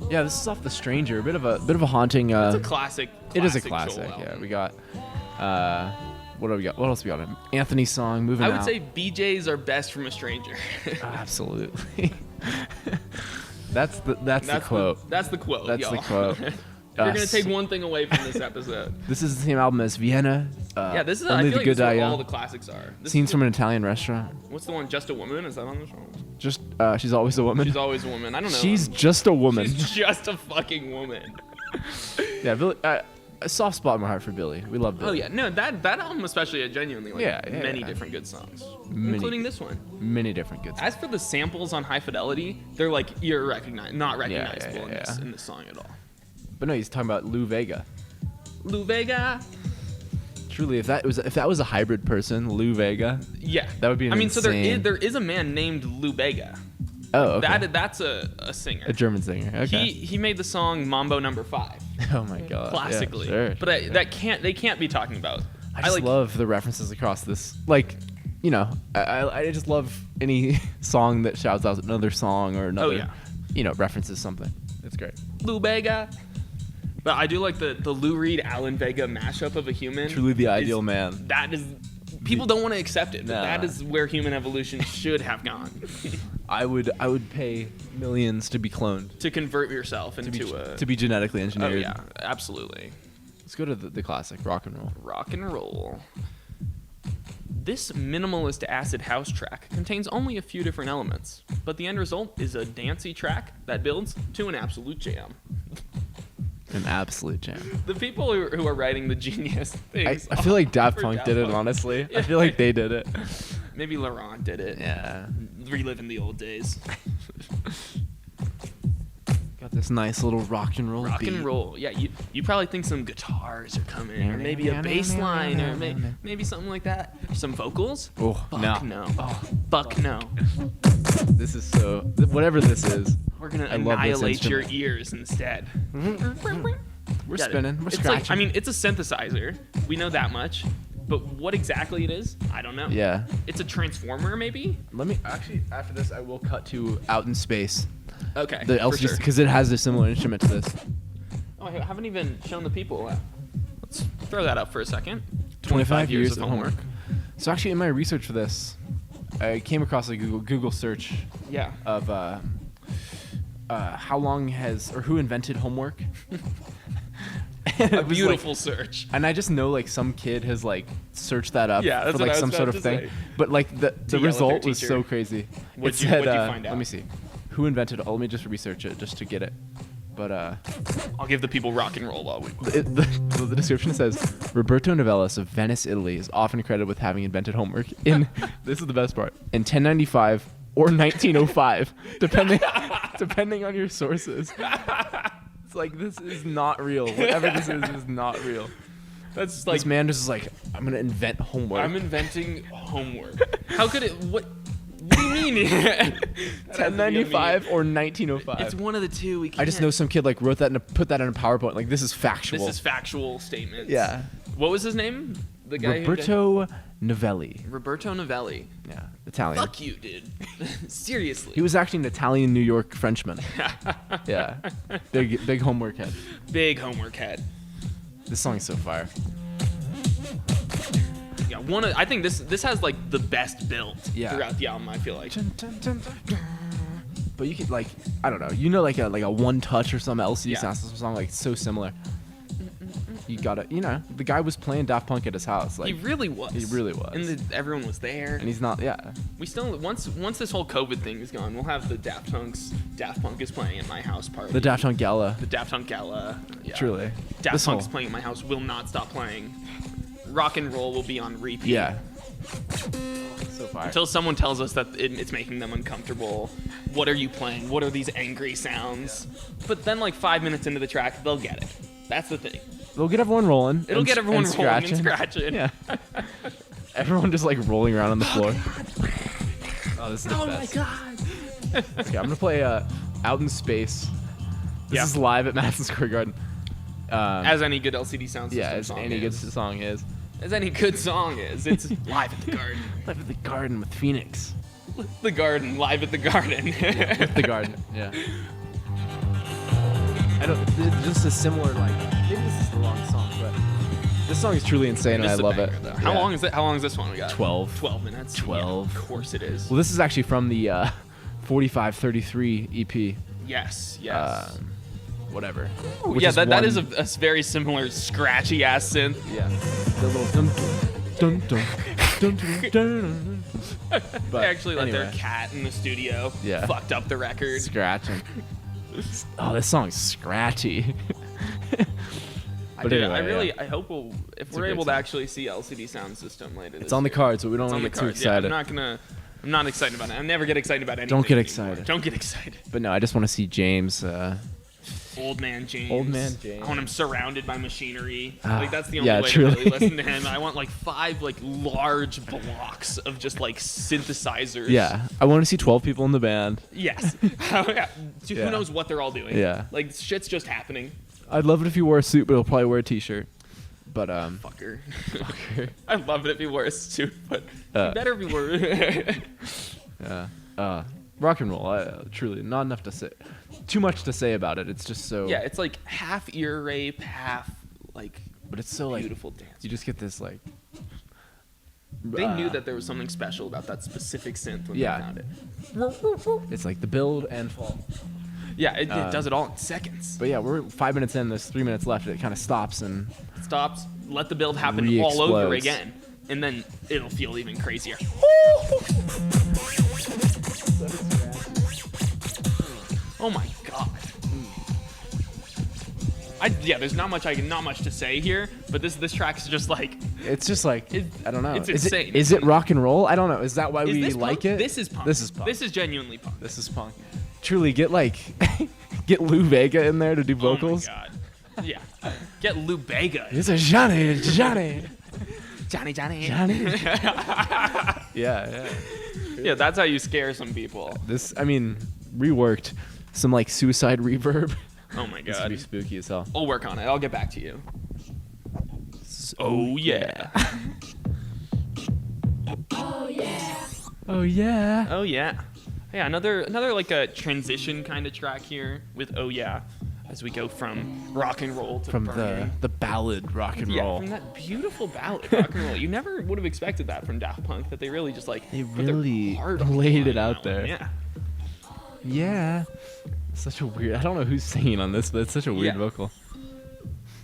Yeah, this is off The Stranger. A bit of a haunting. It's a classic. It is a classic. Yeah, we got. What do we got? What else we got? Anthony's song, Moving Out. I would say BJs are best from a stranger. Absolutely. That's the quote. That's the quote. That's y'all. the quote. We're gonna take one thing away from this episode. This is the same album as Vienna. Yeah, this is. Only I feel the like Good this is where Die all Young. the classics are. Scenes from an Italian restaurant. What's the one? Just a Woman? Is that on the song? Just She's Always a Woman. She's Always a Woman. I don't know. She's just a woman. She's just a fucking woman. Yeah, Billy. A soft spot in my heart for Billy. We love Billy. Oh yeah, no, that album especially, genuinely many yeah. different good songs, including this one. Many different good songs. As for the samples on High Fidelity, they're like not recognizable yeah. in this song at all. But no, he's talking about Lou Vega. Lou Vega. Truly, if that was a hybrid person, Lou Vega. Yeah, that would be. So there is a man named Lou Vega. Oh, okay. That's a singer. A German singer. Okay. He made the song Mambo No. 5. Oh my god. Classically. Yeah, sure, but they can't be talking about. I just love the references across this. Like, you know, I just love any song that shouts out another song or another. You know, references something. It's great. Lou Vega. But I do like the Lou Reed Alan Vega mashup of a human. Truly the ideal man. That is. People don't want to accept it, but that is where human evolution should have gone. I would pay millions to be cloned. To convert yourself into to be genetically engineered. Oh yeah, absolutely. Let's go to the classic, rock and roll. Rock and roll. This minimalist acid house track contains only a few different elements, but the end result is a dancey track that builds to an absolute jam. An absolute jam. The people who are writing the genius things. I feel like Daft Punk did it, honestly. Yeah. I feel like they did it. Maybe Laurent did it. Yeah. Reliving the old days. Got this nice little rock and roll beat. And roll. Yeah, you probably think some guitars are coming, or maybe a bass line, or maybe something like that. Some vocals? Oh, Fuck no. Oh, fuck no. This is so... Whatever this is. We're going to annihilate your ears instead. We're spinning. We're scratching. It's a synthesizer. We know that much. But what exactly it is, I don't know. Yeah. It's a transformer, maybe? Actually, after this, I will cut to Out in Space. Okay, the LCD, because it has a similar instrument to this. Oh, I haven't even shown the people. Let's throw that up for a second. 25 years of homework. So actually, in my research for this, I came across a Google search. Yeah. Of how long or who invented homework. A beautiful search. And I just know like some kid has like searched that up for like some sort of thing. But like the result was so crazy. What'd you find out? Let me see. Who invented it? Let me just research it just to get it. But I'll give the people rock and roll while we. The description says Roberto Novellis of Venice, Italy, is often credited with having invented homework in. This is the best part. In 1095 or 1905, depending on your sources. It's like, this is not real. Whatever this is not real. That's like, this man just is like, I'm gonna invent homework. I'm inventing homework. How could it? What do you mean? 1095 or 1905. It's one of the two. We can't. I just know some kid like wrote that and put that in a PowerPoint. Like, this is factual. This is factual statements. Yeah. What was his name? The guy Roberto Novelli. Roberto Novelli. Yeah, Italian. Fuck you, dude. Seriously. He was actually an Italian New York Frenchman. Yeah. Big homework head. Big homework head. This song is so fire. Yeah, I think this has like the best build throughout the album, I feel like. But you could like, I don't know, like a One Touch or some LCD Sound System song, like so similar. You gotta, the guy was playing Daft Punk at his house. Like, he really was. And everyone was there. And he's not, We still, once this whole COVID thing is gone, we'll have the Daft Punk is playing at my house party. The Daft Punk Gala. The Daft Punk Gala. Yeah. Truly. Daft Punk's playing at my house, will not stop playing. rock and roll will be on repeat. Yeah. So far. Until someone tells us that it's making them uncomfortable. What are you playing? What are these angry sounds? But then like 5 minutes into the track, they'll get it. That's the thing. They'll get everyone rolling. It'll get everyone rolling and scratching. Yeah. Everyone just like rolling around on the floor. Oh, this is the best. Oh my god. Okay, I'm gonna play Out in Space. This is live at Madison Square Garden. As any good LCD sound system yeah, as song any is. good song is. As any good song is. It's live at the Garden. Live at the Garden with Phoenix. The Garden, live at the Garden. With the Garden, yeah. I don't. Just a similar like. Maybe this is the wrong song, but this song is truly insane, and I love it. Though. How long is it? How long is this one we got? 12. 12 minutes. 12. Yeah, of course it is. Well, this is actually from the 4533 EP. Yes. Whatever. Yeah, that is a very similar scratchy ass synth. Yeah. The little dun dun dun dun dun dun. They actually let their cat in the studio fucked up the record. Scratching. Oh, this song's scratchy. But anyway, I hope if we're able to actually see LCD Sound System later. It's on the cards, but we don't want to get too excited. Yeah, I'm not excited about it. I never get excited about anything. Don't get anymore. excited. Don't get excited. But no, I just want to see James. Old man James. Old man James. I want him surrounded by machinery. Like that's the only way truly. to really listen to him. I want like 5 like large blocks of just like synthesizers. Yeah, I want to see 12 people in the band. Yes. Who knows what they're all doing? Yeah. Like shit's just happening. I'd love it if he wore a suit, but he'll probably wear a t-shirt. But Fucker. I'd love it if he wore a suit, but better if he wore. Yeah. Rock and roll. Truly, not enough to say. Too much to say about it. It's just so. Yeah, it's like half ear rape, half like. But it's so like beautiful dance. You just get this like. They knew that there was something special about that specific synth when they found it. It's like the build and fall. Yeah, it does it all in seconds. But yeah, we're 5 minutes in. There's 3 minutes left. It kind of stops and. Stops. Let the build happen all over again, and then it'll feel even crazier. Oh my god. There's not much to say here, but this track's just like. It's just like I don't know. It's insane. Is it rock and roll? I don't know. Is that why we like it? This is punk. This is punk. This is genuinely punk. This is punk. Truly, get Lou Bega in there to do vocals. Oh my god. Yeah. Get Lou Bega. It's a Johnny. Johnny. Yeah. Yeah, that's how you scare some people. Reworked. Some like suicide reverb. Oh my god. This would be spooky as hell. I'll work on it. I'll get back to you. Oh yeah. Oh yeah. Oh yeah. Oh yeah. Yeah, another like a transition kind of track here with Oh Yeah, as we go from rock and roll to the ballad rock and roll. Yeah, from that beautiful ballad rock and roll. You never would have expected that from Daft Punk, that they really just like laid it out there. Yeah. Yeah. Such a weird. I don't know who's singing on this, but it's such a weird vocal.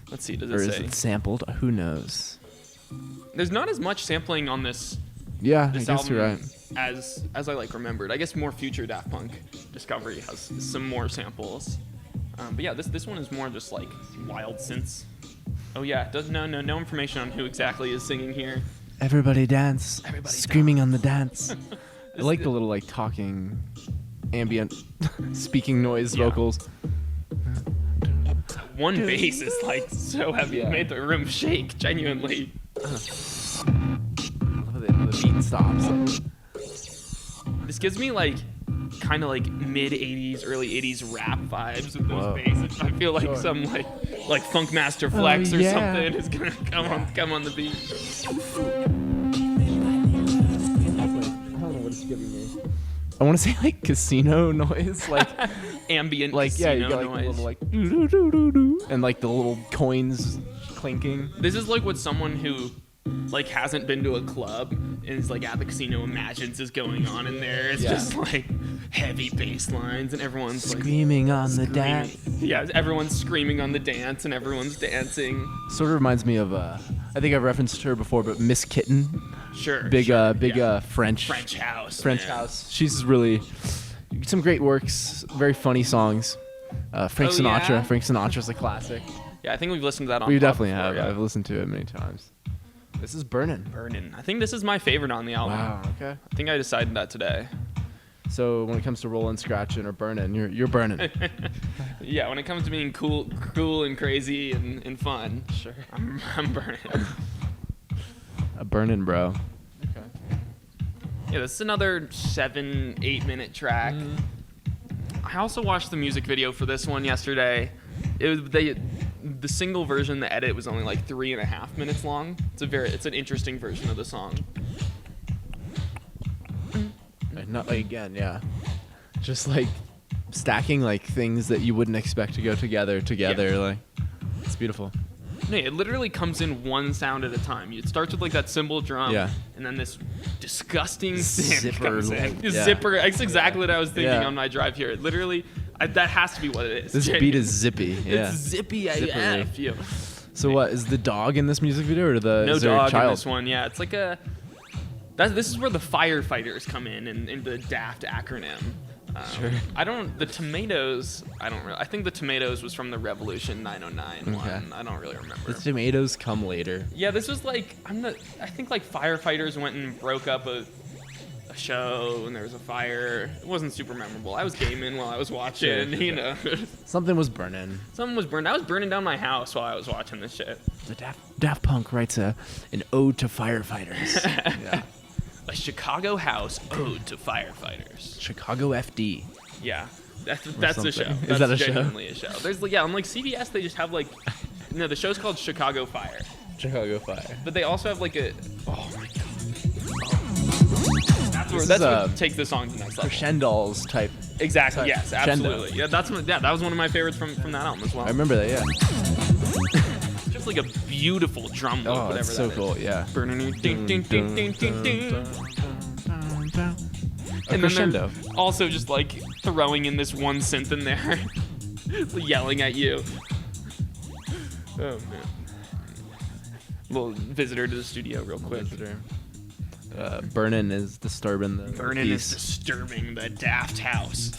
Let's see. Does or it is say? It sampled? Who knows? There's not as much sampling on this. Yeah, this I guess you're right. As I like remembered. I guess more future Daft Punk discovery has some more samples. But yeah, this one is more just like wild synths. Oh yeah, no information on who exactly is singing here. Everybody dance. Screaming on the dance. I like the little like talking, ambient, speaking noise vocals. One bass is like so heavy, it made the room shake genuinely. The beat stops. This gives me like kind of like mid 80s, early 80s rap vibes with those basses. I feel like some like Funk Master Flex or something is gonna come on the beat. I don't know what it's giving me. I want to say like casino noise, like ambient like casino you got, like, noise, a little, like doo-doo-doo-doo-doo, and like the little coins clinking. This is like what someone who like hasn't been to a club and is like at the casino imagines is going on in there. It's just like heavy bass lines and everyone's screaming on the dance. Yeah, everyone's screaming on the dance and everyone's dancing. Sort of reminds me of I think I've referenced her before, but Miss Kitten. Sure. Big French house. French house. She's really some great works, very funny songs. Frank Sinatra. Yeah? Frank Sinatra's a classic. Yeah, I think we've listened to that on. We definitely before, have. yeah. I've listened to it many times. This is Burnin'. Burnin'. I think this is my favorite on the album. Wow. Okay. I think I decided that today. So when it comes to rolling, scratching, or burning, you're burning. Yeah, when it comes to being cool and crazy and fun, Sure. I'm burning. A burning, bro. Okay. Yeah, this is another 7-8 minute track. I also watched the music video for this one yesterday. The single version, the edit was only like 3.5 minutes long. It's an interesting version of the song. Not like, again, yeah. Just like stacking like things that you wouldn't expect to go together. Yeah. Like, it's beautiful. No, it literally comes in one sound at a time. It starts with like that cymbal drum, Yeah. and then this disgusting synth Zipper, comes in. like, yeah. Zipper. That's exactly what I was thinking Yeah. on my drive here. It literally, that has to be what it is. This beat is zippy. Yeah. It's zippy Zippery. AF. Yo. So what is the dog in this music video, or No is there dog a child? in this one. Yeah, it's like this is where the firefighters come in the Daft acronym. Sure. The tomatoes, I think the tomatoes was from the Revolution 909 one. I don't really remember. The tomatoes come later. Yeah, this was like, I think like firefighters went and broke up a show and there was a fire. It wasn't super memorable. I was gaming while I was watching, Sure. you know. Something was burning. Something was burned. I was burning down my house while I was watching this shit. The Daft Punk writes an ode to firefighters. Yeah. A Chicago house ode to firefighters. Chicago FD. Yeah, that's the show. something. That's Is that a show? genuinely a show. There's on like CBS they just have like, no, the show's called Chicago Fire, Chicago Fire. but they also have like oh my god, This that's is what takes the song to the next level. Crescendos type. Exactly. type Yes. crescendo. Absolutely. Yeah. That was one of my favorites from that album as well. I remember that. Yeah. Just like a beautiful drum loop, Oh, whatever it's so that cool. is. Yeah. Ding, ding, ding, ding, ding, ding. A And crescendo. then they're also just like throwing in this one synth in there, yelling at you. Oh man. Little visitor to the studio, real quick. Burnin' is disturbing the Burnin' is peace. disturbing the Daft house.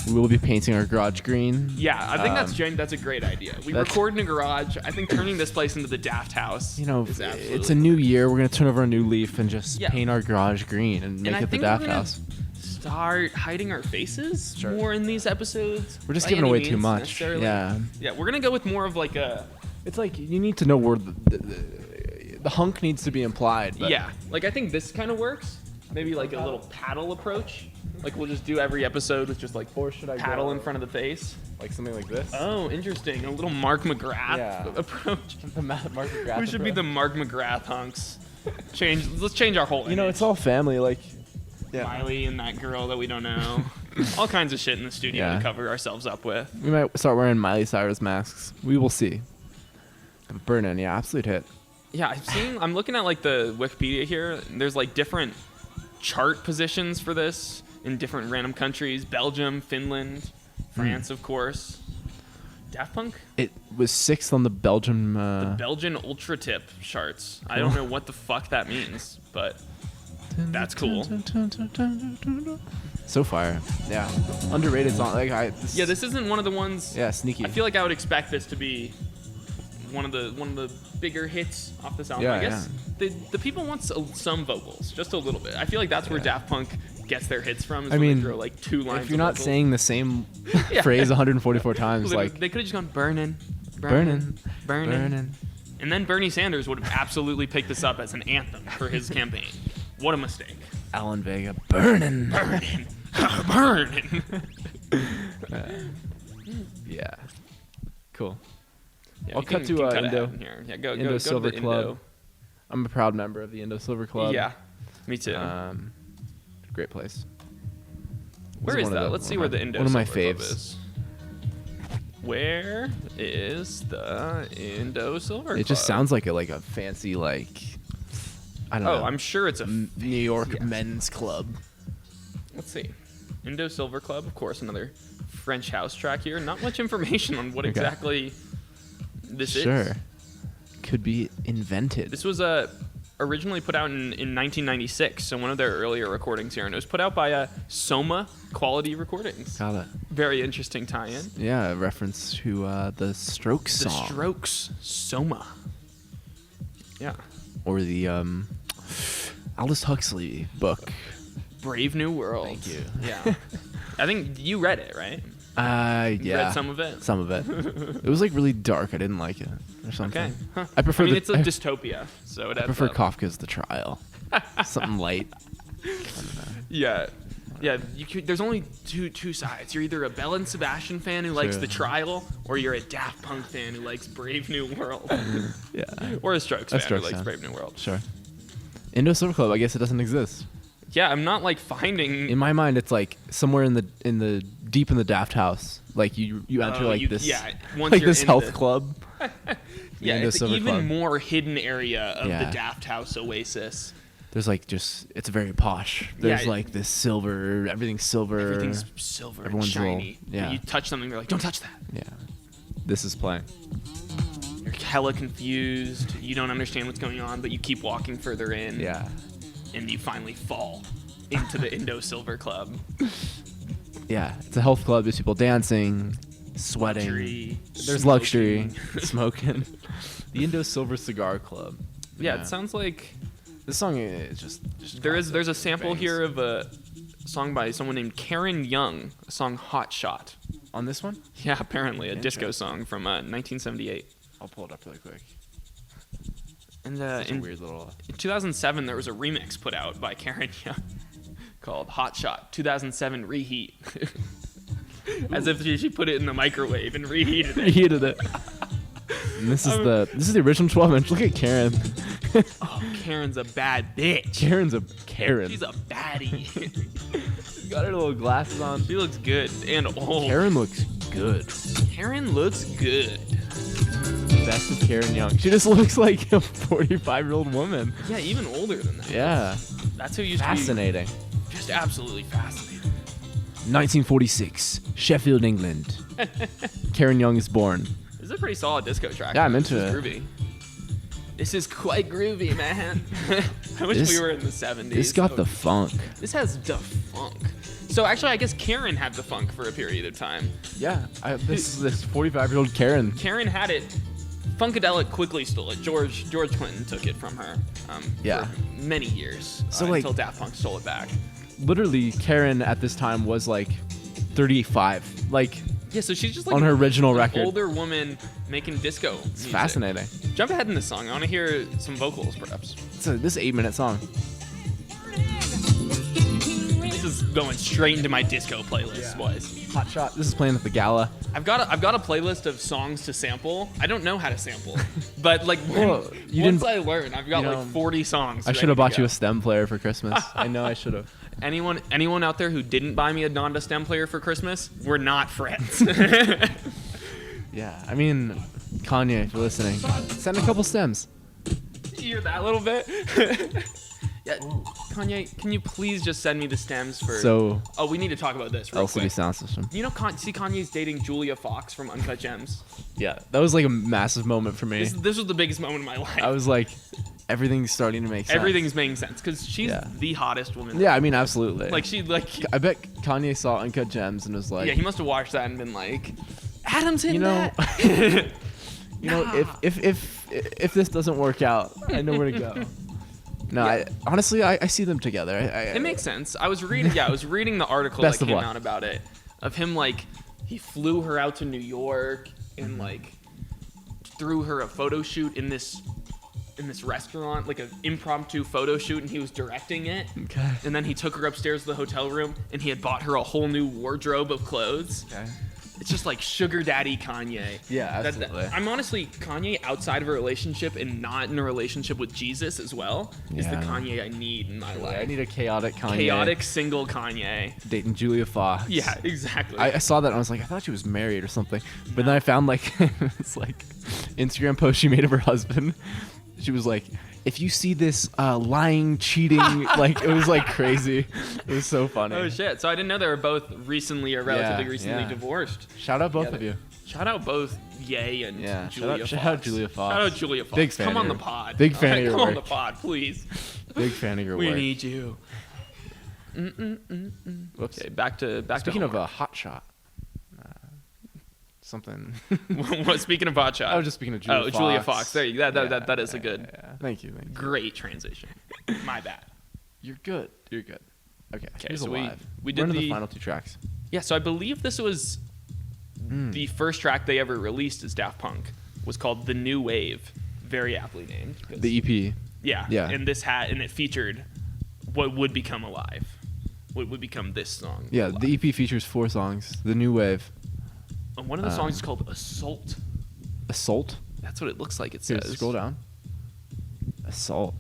We will be painting our garage green. Yeah, I think that's a great idea. We record in a garage. I think turning this place into the Daft house. You know, is absolutely it's a new year. We're gonna turn over a new leaf and just Yeah. paint our garage green and make I it the think Daft we're gonna house. Start hiding our faces Sure. more in these episodes. We're just by giving any away too means, much. necessarily. Yeah. Yeah, we're gonna go with more of like a. It's like you need to know where the hunk needs to be implied. But Yeah, like I think this kind of works. Maybe like a little paddle approach. Like we'll just do every episode with just like Or should I paddle go in front of the face. like something like this? Oh, interesting. A little Mark McGrath Yeah. approach. The Mark McGrath We should be the Mark McGrath hunks. Let's change our whole. You know, it's all family. Like, yeah. Miley and that girl that we don't know. All kinds of shit in the studio Yeah. to cover ourselves up with. We might start wearing Miley Cyrus masks. We will see. Burnin', yeah, absolute hit. Yeah, I'm looking at like the Wikipedia here. There's like different chart positions for this in different random countries. Belgium, Finland, France, of course. Daft Punk? It was 6th on the Belgian. The Belgian Ultra Tip charts. I don't know what the fuck that means, but that's cool. So fire. Yeah. Underrated song. Like Yeah, this isn't one of the ones. Yeah, sneaky. I feel like I would expect this to be one of the bigger hits off this album. Yeah, I guess the people want some vocals, just a little bit. I feel like that's where Daft Punk gets their hits from. Is I when mean, they throw like 2 lines. if you're of not vocals. saying the same Yeah. phrase 144 times, Literally, like they could have just gone burning, burning, burning, burning. and then Bernie Sanders would have absolutely picked this up as an anthem for his campaign. What a mistake! Alan Vega, burning. Burning, burning. Yeah. Cool. Yeah, I'll we cut can to, cut Indo- ahead in here. Yeah, go to Indo-Silver the Club. Indo. I'm a proud member of the Indo-Silver Club. Yeah, me too. Great place. Where This is one of that? the- Let's see one where of the my- one of my Indo-Silver Club faves. is. Where is the Indo-Silver Club? It just sounds like a fancy I don't know. Oh, I'm sure it's a. New York yes. men's club. Let's see. Indo-Silver Club, of course, another French house track here. Not much information on what exactly this is. Sure. Could be invented. This was originally put out in 1996, so one of their earlier recordings here, and it was put out by Soma Quality Recordings. Got it. Very interesting tie-in. Yeah, a reference to the Strokes The song. Strokes, Soma. Yeah. or the Aldous Huxley book. Brave New World. Thank you. Yeah. I think you read it, right? Yeah. Read some of it? Some of it. It was like really dark. I didn't like it or something. Okay. Huh. I prefer. It's a dystopia, so it. I prefer Kafka's The Trial. Something light. Yeah. Yeah, there's only two sides. You're either a Belle and Sebastian fan who likes The Trial, or you're a Daft Punk fan who likes Brave New World. Yeah. Or a Strokes fan who likes Brave New World. Sure. Indo-Silver Club, I guess it doesn't exist. Yeah, I'm not like finding. In my mind, it's like somewhere in the deep in the Daft House. Like you enter this. Yeah, once like you're this in health club. Yeah, it's an even Club. more hidden area of the Daft House oasis. There's like it's very posh. There's like this silver, everything's silver. Everything's silver and shiny. Yeah. You touch something, they're like, don't touch that. Yeah. This is playing. You're hella confused. You don't understand what's going on, but you keep walking further in. Yeah. And you finally fall into the Indo-Silver Club. Yeah. It's a health club. There's people dancing, sweating. Luxury, There's luxury, smoking. The Indo-Silver Cigar Club. Yeah, it sounds like... This song is just there's a sample here of a song by someone named Karen Young, a song Hot Shot. On this one? Yeah, apparently a disco song from 1978. I'll pull it up really quick. And in weird little... in 2007 there was a remix put out by Karen Young called Hot Shot 2007 Reheat. As if she put it in the microwave and reheated it. Reheated it. And this is the original 12-inch. Look at Karen. Oh, Karen's a bad bitch. Karen's a Karen. She's a baddie. She's got her little glasses on. She looks good and old. Karen looks good. Karen looks good. Best of Karen Young. She just looks like a 45-year-old woman. Yeah, even older than that. Yeah. That's who used Fascinating. to be just absolutely fascinating. 1946, Sheffield, England. Karen Young is born. This is a pretty solid disco track. Yeah, I'm into it. Groovy. This is quite groovy, man. I wish we were in the 70s. This got the funk. This has the funk. So actually, I guess Karen had the funk for a period of time. Yeah, this 45-year-old Karen. Karen had it. Funkadelic quickly stole it. George Clinton took it from her. For many years. Until Daft Punk stole it back. Literally, Karen at this time was like 35. Like. Yeah, so she's just like on her original record. Older woman making disco music. It's fascinating. Jump ahead in this song. I want to hear some vocals, perhaps. This is an 8-minute song. This is going straight into my disco playlist, boys. Hot Shot. This is playing at the gala. I've got a playlist of songs to sample. I don't know how to sample, but like once I learn, I've got like 40 songs. I should have bought you a stem player for Christmas. I know I should have. Anyone out there who didn't buy me a Donda stem player for Christmas, we're not friends. Yeah, I mean, Kanye, if you're listening, send a couple stems. Did you hear that little bit? Yeah, Kanye, can you please just send me the stems for... Oh, we need to talk about this real LCD quick. sound system. You know, Kanye's dating Julia Fox from Uncut Gems? Yeah, that was like a massive moment for me. This was the biggest moment of my life. I was like, everything's starting to make sense. Everything's making sense, because she's the hottest woman. Yeah, I mean, absolutely. I bet Kanye saw Uncut Gems and was like... Yeah, he must have watched that and been like, Adam's in that. You know, if this doesn't work out, I know where to go. No, yeah. Honestly, I see them together. It makes sense. I was reading the article that came out about it, of him like he flew her out to New York and like threw her a photo shoot in this restaurant, like an impromptu photo shoot, and he was directing it. Okay. And then he took her upstairs to the hotel room, and he had bought her a whole new wardrobe of clothes. Okay. It's just like sugar daddy Kanye. Yeah, absolutely. I'm honestly, Kanye outside of a relationship and not in a relationship with Jesus as well is the Kanye I need in my life. I need a chaotic Kanye. Chaotic single Kanye. Dating Julia Fox. Yeah, exactly. I saw that and I was like, I thought she was married or something. But then I found like this like Instagram post she made of her husband. She was like, if you see this lying, cheating, like it was like crazy. It was so funny. Oh shit! So I didn't know they were both recently or relatively recently divorced. Shout out both of you. Shout out both Ye and Julia Fox. Shout out Julia Fox. Shout out Julia Fox. Big fan. Come on the pod. Big fan of your work. Come on the pod, please. Big fan of your we work. We need you. Okay, back to. Speaking of a hot shot. something. Speaking of botcha. I was just speaking of Julia Fox. Julia Fox. There you go. That is a good. Yeah. Thank you. Great transition. My bad. You're good. Okay. Here's so Alive. we did the final 2 tracks. Yeah. So I believe this was the first track they ever released as Daft Punk. Was called The New Wave. Very aptly named. The EP. Yeah. And it featured what would become Alive. What would become this song. Yeah. Alive. The EP features 4 songs. The New Wave. And one of the songs is called Assault. Assault? That's what it looks like it says. Here, scroll down. Assault.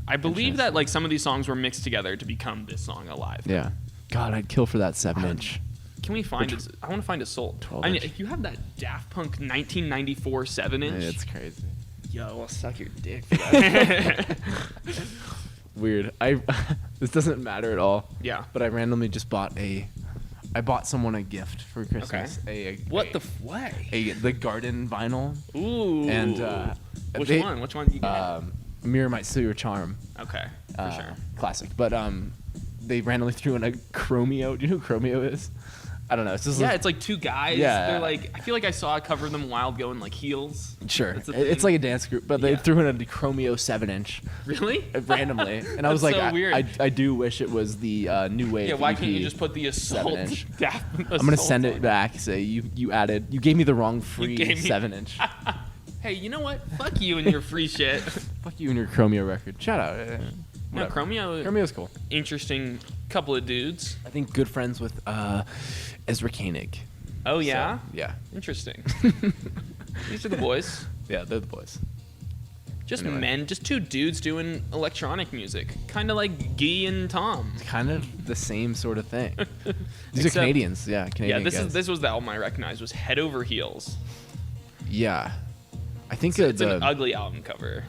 I believe that like some of these songs were mixed together to become this song Alive. Yeah. God, I'd kill for that 7-inch. Can we find it? I want to find Assault. 12 I mean, inch. you have that Daft Punk 1994 7-inch. It's crazy. Yo, I'll suck your dick for that. Weird. This doesn't matter at all. Yeah. But I randomly just bought someone a gift for Christmas. Okay. The Garden vinyl. Ooh. And which one? Which one did you get? Mirror Might Steal Your Charm. Okay, for sure. Classic. But they randomly threw in a Chromeo. Do you know who Chromeo is? I don't know. It's just it's like 2 guys. Yeah. They're like, I feel like I saw a cover of them a while ago in like heels. Sure. It's like a dance group, but they threw in a Chromeo 7-inch. Really? Randomly. And I was like, so weird. I do wish it was the New Wave. Yeah, why EP can't you just put the Assault? 7-inch. I'm I'm gonna send it back. Say you gave me the wrong free 7-inch. Hey, you know what? Fuck you and your free shit. Fuck you and your Chromeo record. Shout out. No, Chromeo's cool. Interesting couple of dudes. I think good friends with Ezra Koenig. Oh yeah. So, yeah. Interesting. These are the boys. Yeah, they're the boys. Just men, just 2 dudes doing electronic music, kind of like Guy and Tom. It's kind of the same sort of thing. These are Canadians. Yeah, Canadian. Yeah, this was the album I recognized was Head Over Heels. Yeah. I think it's an ugly album cover.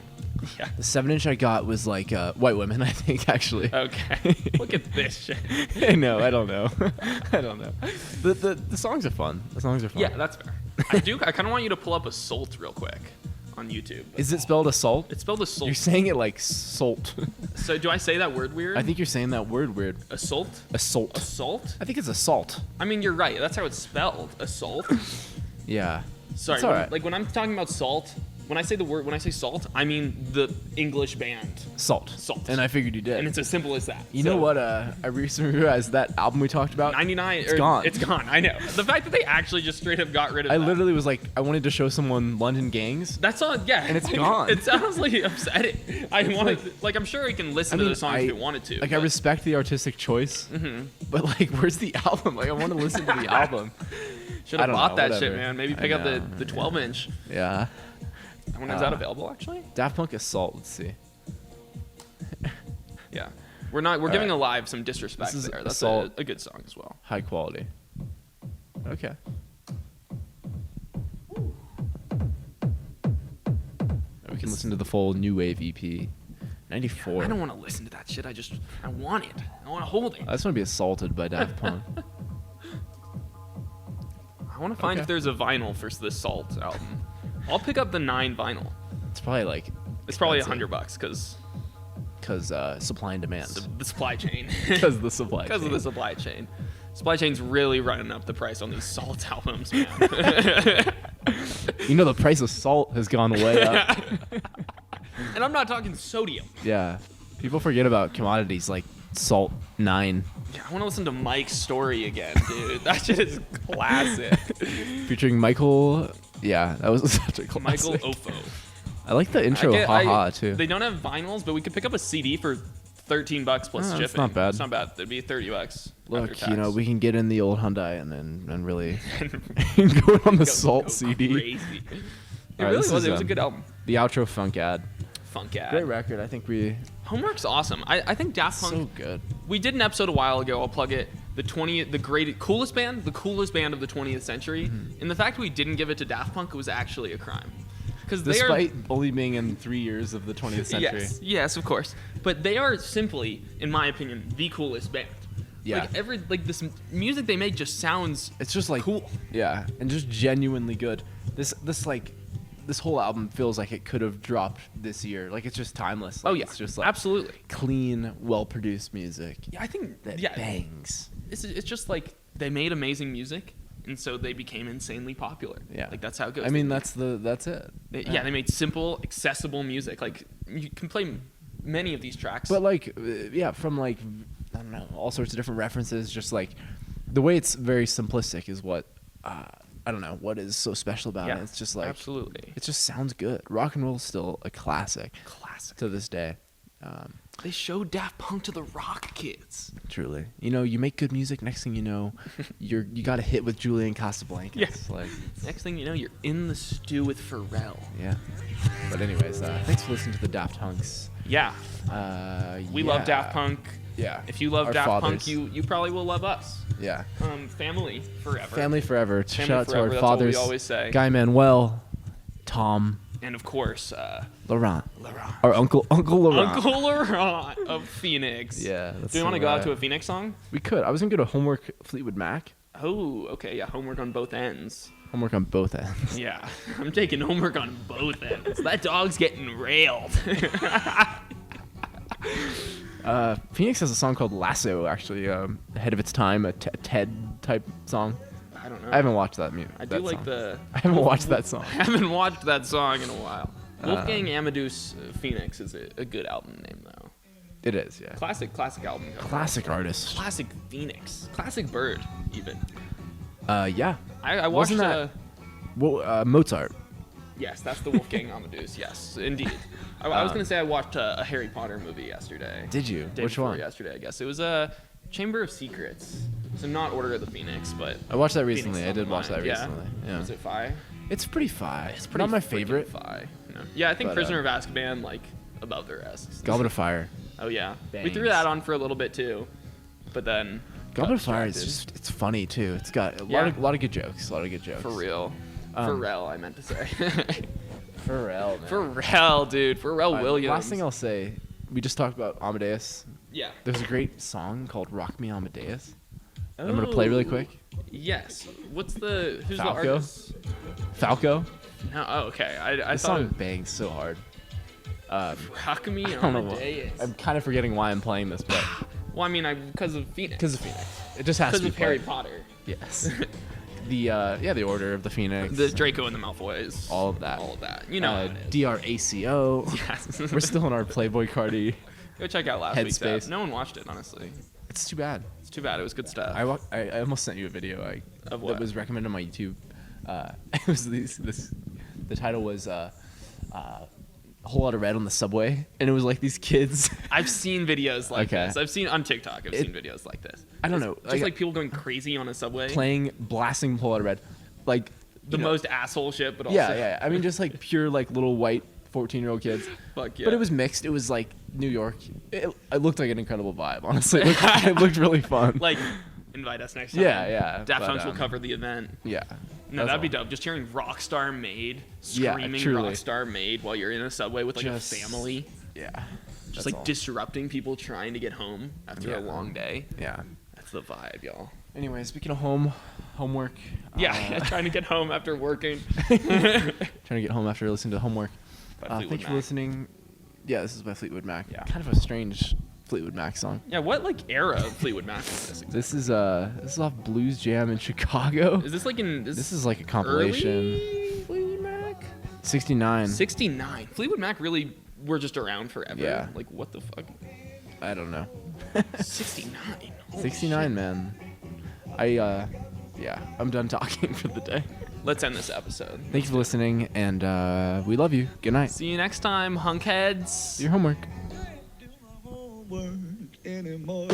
Yeah. The 7-inch I got was like White Women, I think, actually. Okay. Look at this shit. I know. I don't know. The songs are fun. Yeah, that's fair. I kind of want you to pull up Assault real quick on YouTube. Is it spelled assault? It's spelled Assault. You're saying it like salt. So do I say that word weird? I think you're saying that word weird. Assault? Assault. Assault? I think it's assault. I mean, you're right. That's how it's spelled. Assault. Yeah. Sorry. When I'm talking about salt, when I say salt, I mean the English band. Salt. And I figured you did. And it's as simple as that. You know what? I recently realized that album we talked about. 99. It's gone. It's gone. I know. The fact that they actually just straight up got rid of it. I literally was like, I wanted to show someone London Gangs. That's all. Yeah. And it's gone. It sounds like upsetting. I wanted, like, I'm sure he can listen to the songs if he wanted to. Like, I respect the artistic choice, but like, where's the album? Like, I want to listen to the album. Should have bought that shit, man. Maybe pick up the 12-inch. Yeah. I wonder, is that available actually? Daft Punk Assault. Let's see. Yeah, we're giving Alive some disrespect there. That's a good song as well. High quality. Okay. We can listen to the full New Wave EP. 94. I don't want to listen to that shit. I want it. I want to hold it. I just want to be assaulted by Daft Punk. I want to find if there's a vinyl for the Salt album. I'll pick up the 9 vinyl. It's probably like it's probably $100 because supply and demand. The supply chain. Because the supply. Because of the supply chain. Supply chain's really running up the price on these Salt albums, man. You know the price of salt has gone way up. And I'm not talking sodium. Yeah, people forget about commodities like salt 9. Yeah, I want to listen to Mike's Story again, dude. That shit is classic. Featuring Michael. Yeah, that was such a classic. Michael Ofo. I like the intro, haha, too. They don't have vinyls, but we could pick up a CD for $13 plus shipping. It's not bad. It's not bad. It'd be $30. Look, you know, we can get in the old Hyundai and really go on the Salt CD. Crazy. It really was. It was a good album. The outro Funk Ad. Great record. I think Homework's awesome. I think Daft Punk. So good. We did an episode a while ago. I'll plug it. The coolest band of the 20th century. Mm-hmm. And the fact we didn't give it to Daft Punk was actually a crime. Despite only being in 3 years of the 20th century. Yes, of course. But they are simply, in my opinion, the coolest band. Yeah. This music they make just sounds. It's just like cool. Yeah, and just genuinely good. This whole album feels like it could have dropped this year. Like, it's just timeless. Like, it's just like absolutely clean, well-produced music. Yeah, I think that bangs. It's just like they made amazing music, and so they became insanely popular. Yeah. Like that's how it goes. I mean, that's it. They made simple, accessible music. Like you can play many of these tracks. But like, from like, I don't know, all sorts of different references. Just like the way it's very simplistic is what I don't know what is so special about it. It's just like absolutely. It just sounds good. Rock and roll is still a classic to this day. They showed Daft Punk to the rock kids. Truly, you make good music. Next thing you know, you got a hit with Julian Casablancas. Yeah. Like, next thing you know, you're in the stew with Pharrell. Yeah. But anyways, thanks for listening to the Daft Hunks. Yeah. We love Daft Punk. Yeah. If you love Our Daft fathers. Punk, you probably will love us. Yeah. Family forever. Family forever. Shout out to our that's fathers. What we always say. Guy Manuel, Tom, and of course, Laurent. Our Uncle Laurent. Uncle Laurent of Phoenix. Yeah. Do you want to go out to a Phoenix song? We could. I was gonna go to Homework Fleetwood Mac. Oh, okay. Yeah, homework on both ends. Homework on both ends. Yeah, I'm taking homework on both ends. That dog's getting railed. Phoenix has a song called Lasso, actually, ahead of its time, a TED type song. I don't know. I haven't watched that music. I do like the. I haven't watched that song. I haven't watched that song in a while. Wolfgang Amadeus Phoenix is a good album name though. It is, yeah. Classic album. Classic artist. Classic Phoenix. Classic bird, even. Yeah. I watched. Wasn't that? Well, Mozart. Yes, that's the Wolfgang Amadeus. Yes, indeed. I was gonna say I watched a Harry Potter movie yesterday. Did you? Day Which before one? Yesterday, I guess it was Chamber of Secrets. So not Order of the Phoenix, but I watched that Phoenix recently. on I did the watch that mind. recently. Yeah. Was it fi? It's pretty fire. It's pretty not my freaking favorite. fi. No. Yeah, I think But, Prisoner of Azkaban like above the rest. Goblet of Fire. Oh yeah, we Bangs. threw that on for a little bit too, but then Goblet of got Fire is distracted. it's funny too. It's got a Yeah. lot of good jokes. For real. Pharrell, I meant to say. Pharrell, man. Pharrell, dude. Pharrell Williams. Last thing I'll say, we just talked about Amadeus. Yeah. There's a great song called "Rock Me Amadeus." I'm gonna play really quick. Yes. Who's the Falco? artist? Falco. No. Oh, okay. I This thought song bangs so hard. Rock Me I don't know. Amadeus. I'm kind of forgetting why I'm playing this, but Well, I mean, because of Phoenix. because of Phoenix, it just has to Because be of Harry played. Potter. Yes. The Order of the Phoenix. The Draco and the Malfoys. All of that. All of that. You know how it is. DRACO. Yes. We're still in our Playboy Cardi. Go check out last week's Headspace. app. No one watched it, honestly. It's too bad. It's too bad. It was good stuff. I almost sent you a video Of what? that was recommended on my YouTube. It was the title was a whole lot of red on the subway, and it was like these kids. I've seen videos like Okay. this. I've seen on TikTok. I've seen videos like this. I don't know, Just like people going crazy on a subway. blasting whole lot of red, like The most asshole shit, but also. yeah. I mean, just like pure like little white 14-year-old kids. Fuck yeah. But it was mixed. It was like New York. It looked like an incredible vibe. Honestly, it looked really fun. Like, invite us next time. Yeah. Daft but, Punk will cover the event. Yeah. No, That's that'd be all. dope. Just hearing Rockstar Made, Yeah, screaming truly. Rockstar Made while you're in a subway with like Just- a family. Yeah. Just That's like all. disrupting people trying to get home after a long day. Yeah. That's the vibe, y'all. Anyway, speaking of homework. Yeah, trying to get home after working. Trying to get home after listening to homework. By Fleetwood Thanks for Mac. listening. Yeah, this is by Fleetwood Mac. Yeah. Kind of a strange Fleetwood Mac song. Yeah, what like era of Fleetwood Mac is this? Exactly? This is off Blues Jam in Chicago. Is this like in This is like a compilation. early Fleetwood Mac? 69. 69. Fleetwood Mac really were just around forever. Yeah. Like what the fuck? I don't know. 69. Holy 69, shit. man. I'm done talking for the day. Let's end this episode. Thank you for listening, and we love you. Good night. See you next time, hunkheads. Do your homework. Anymore.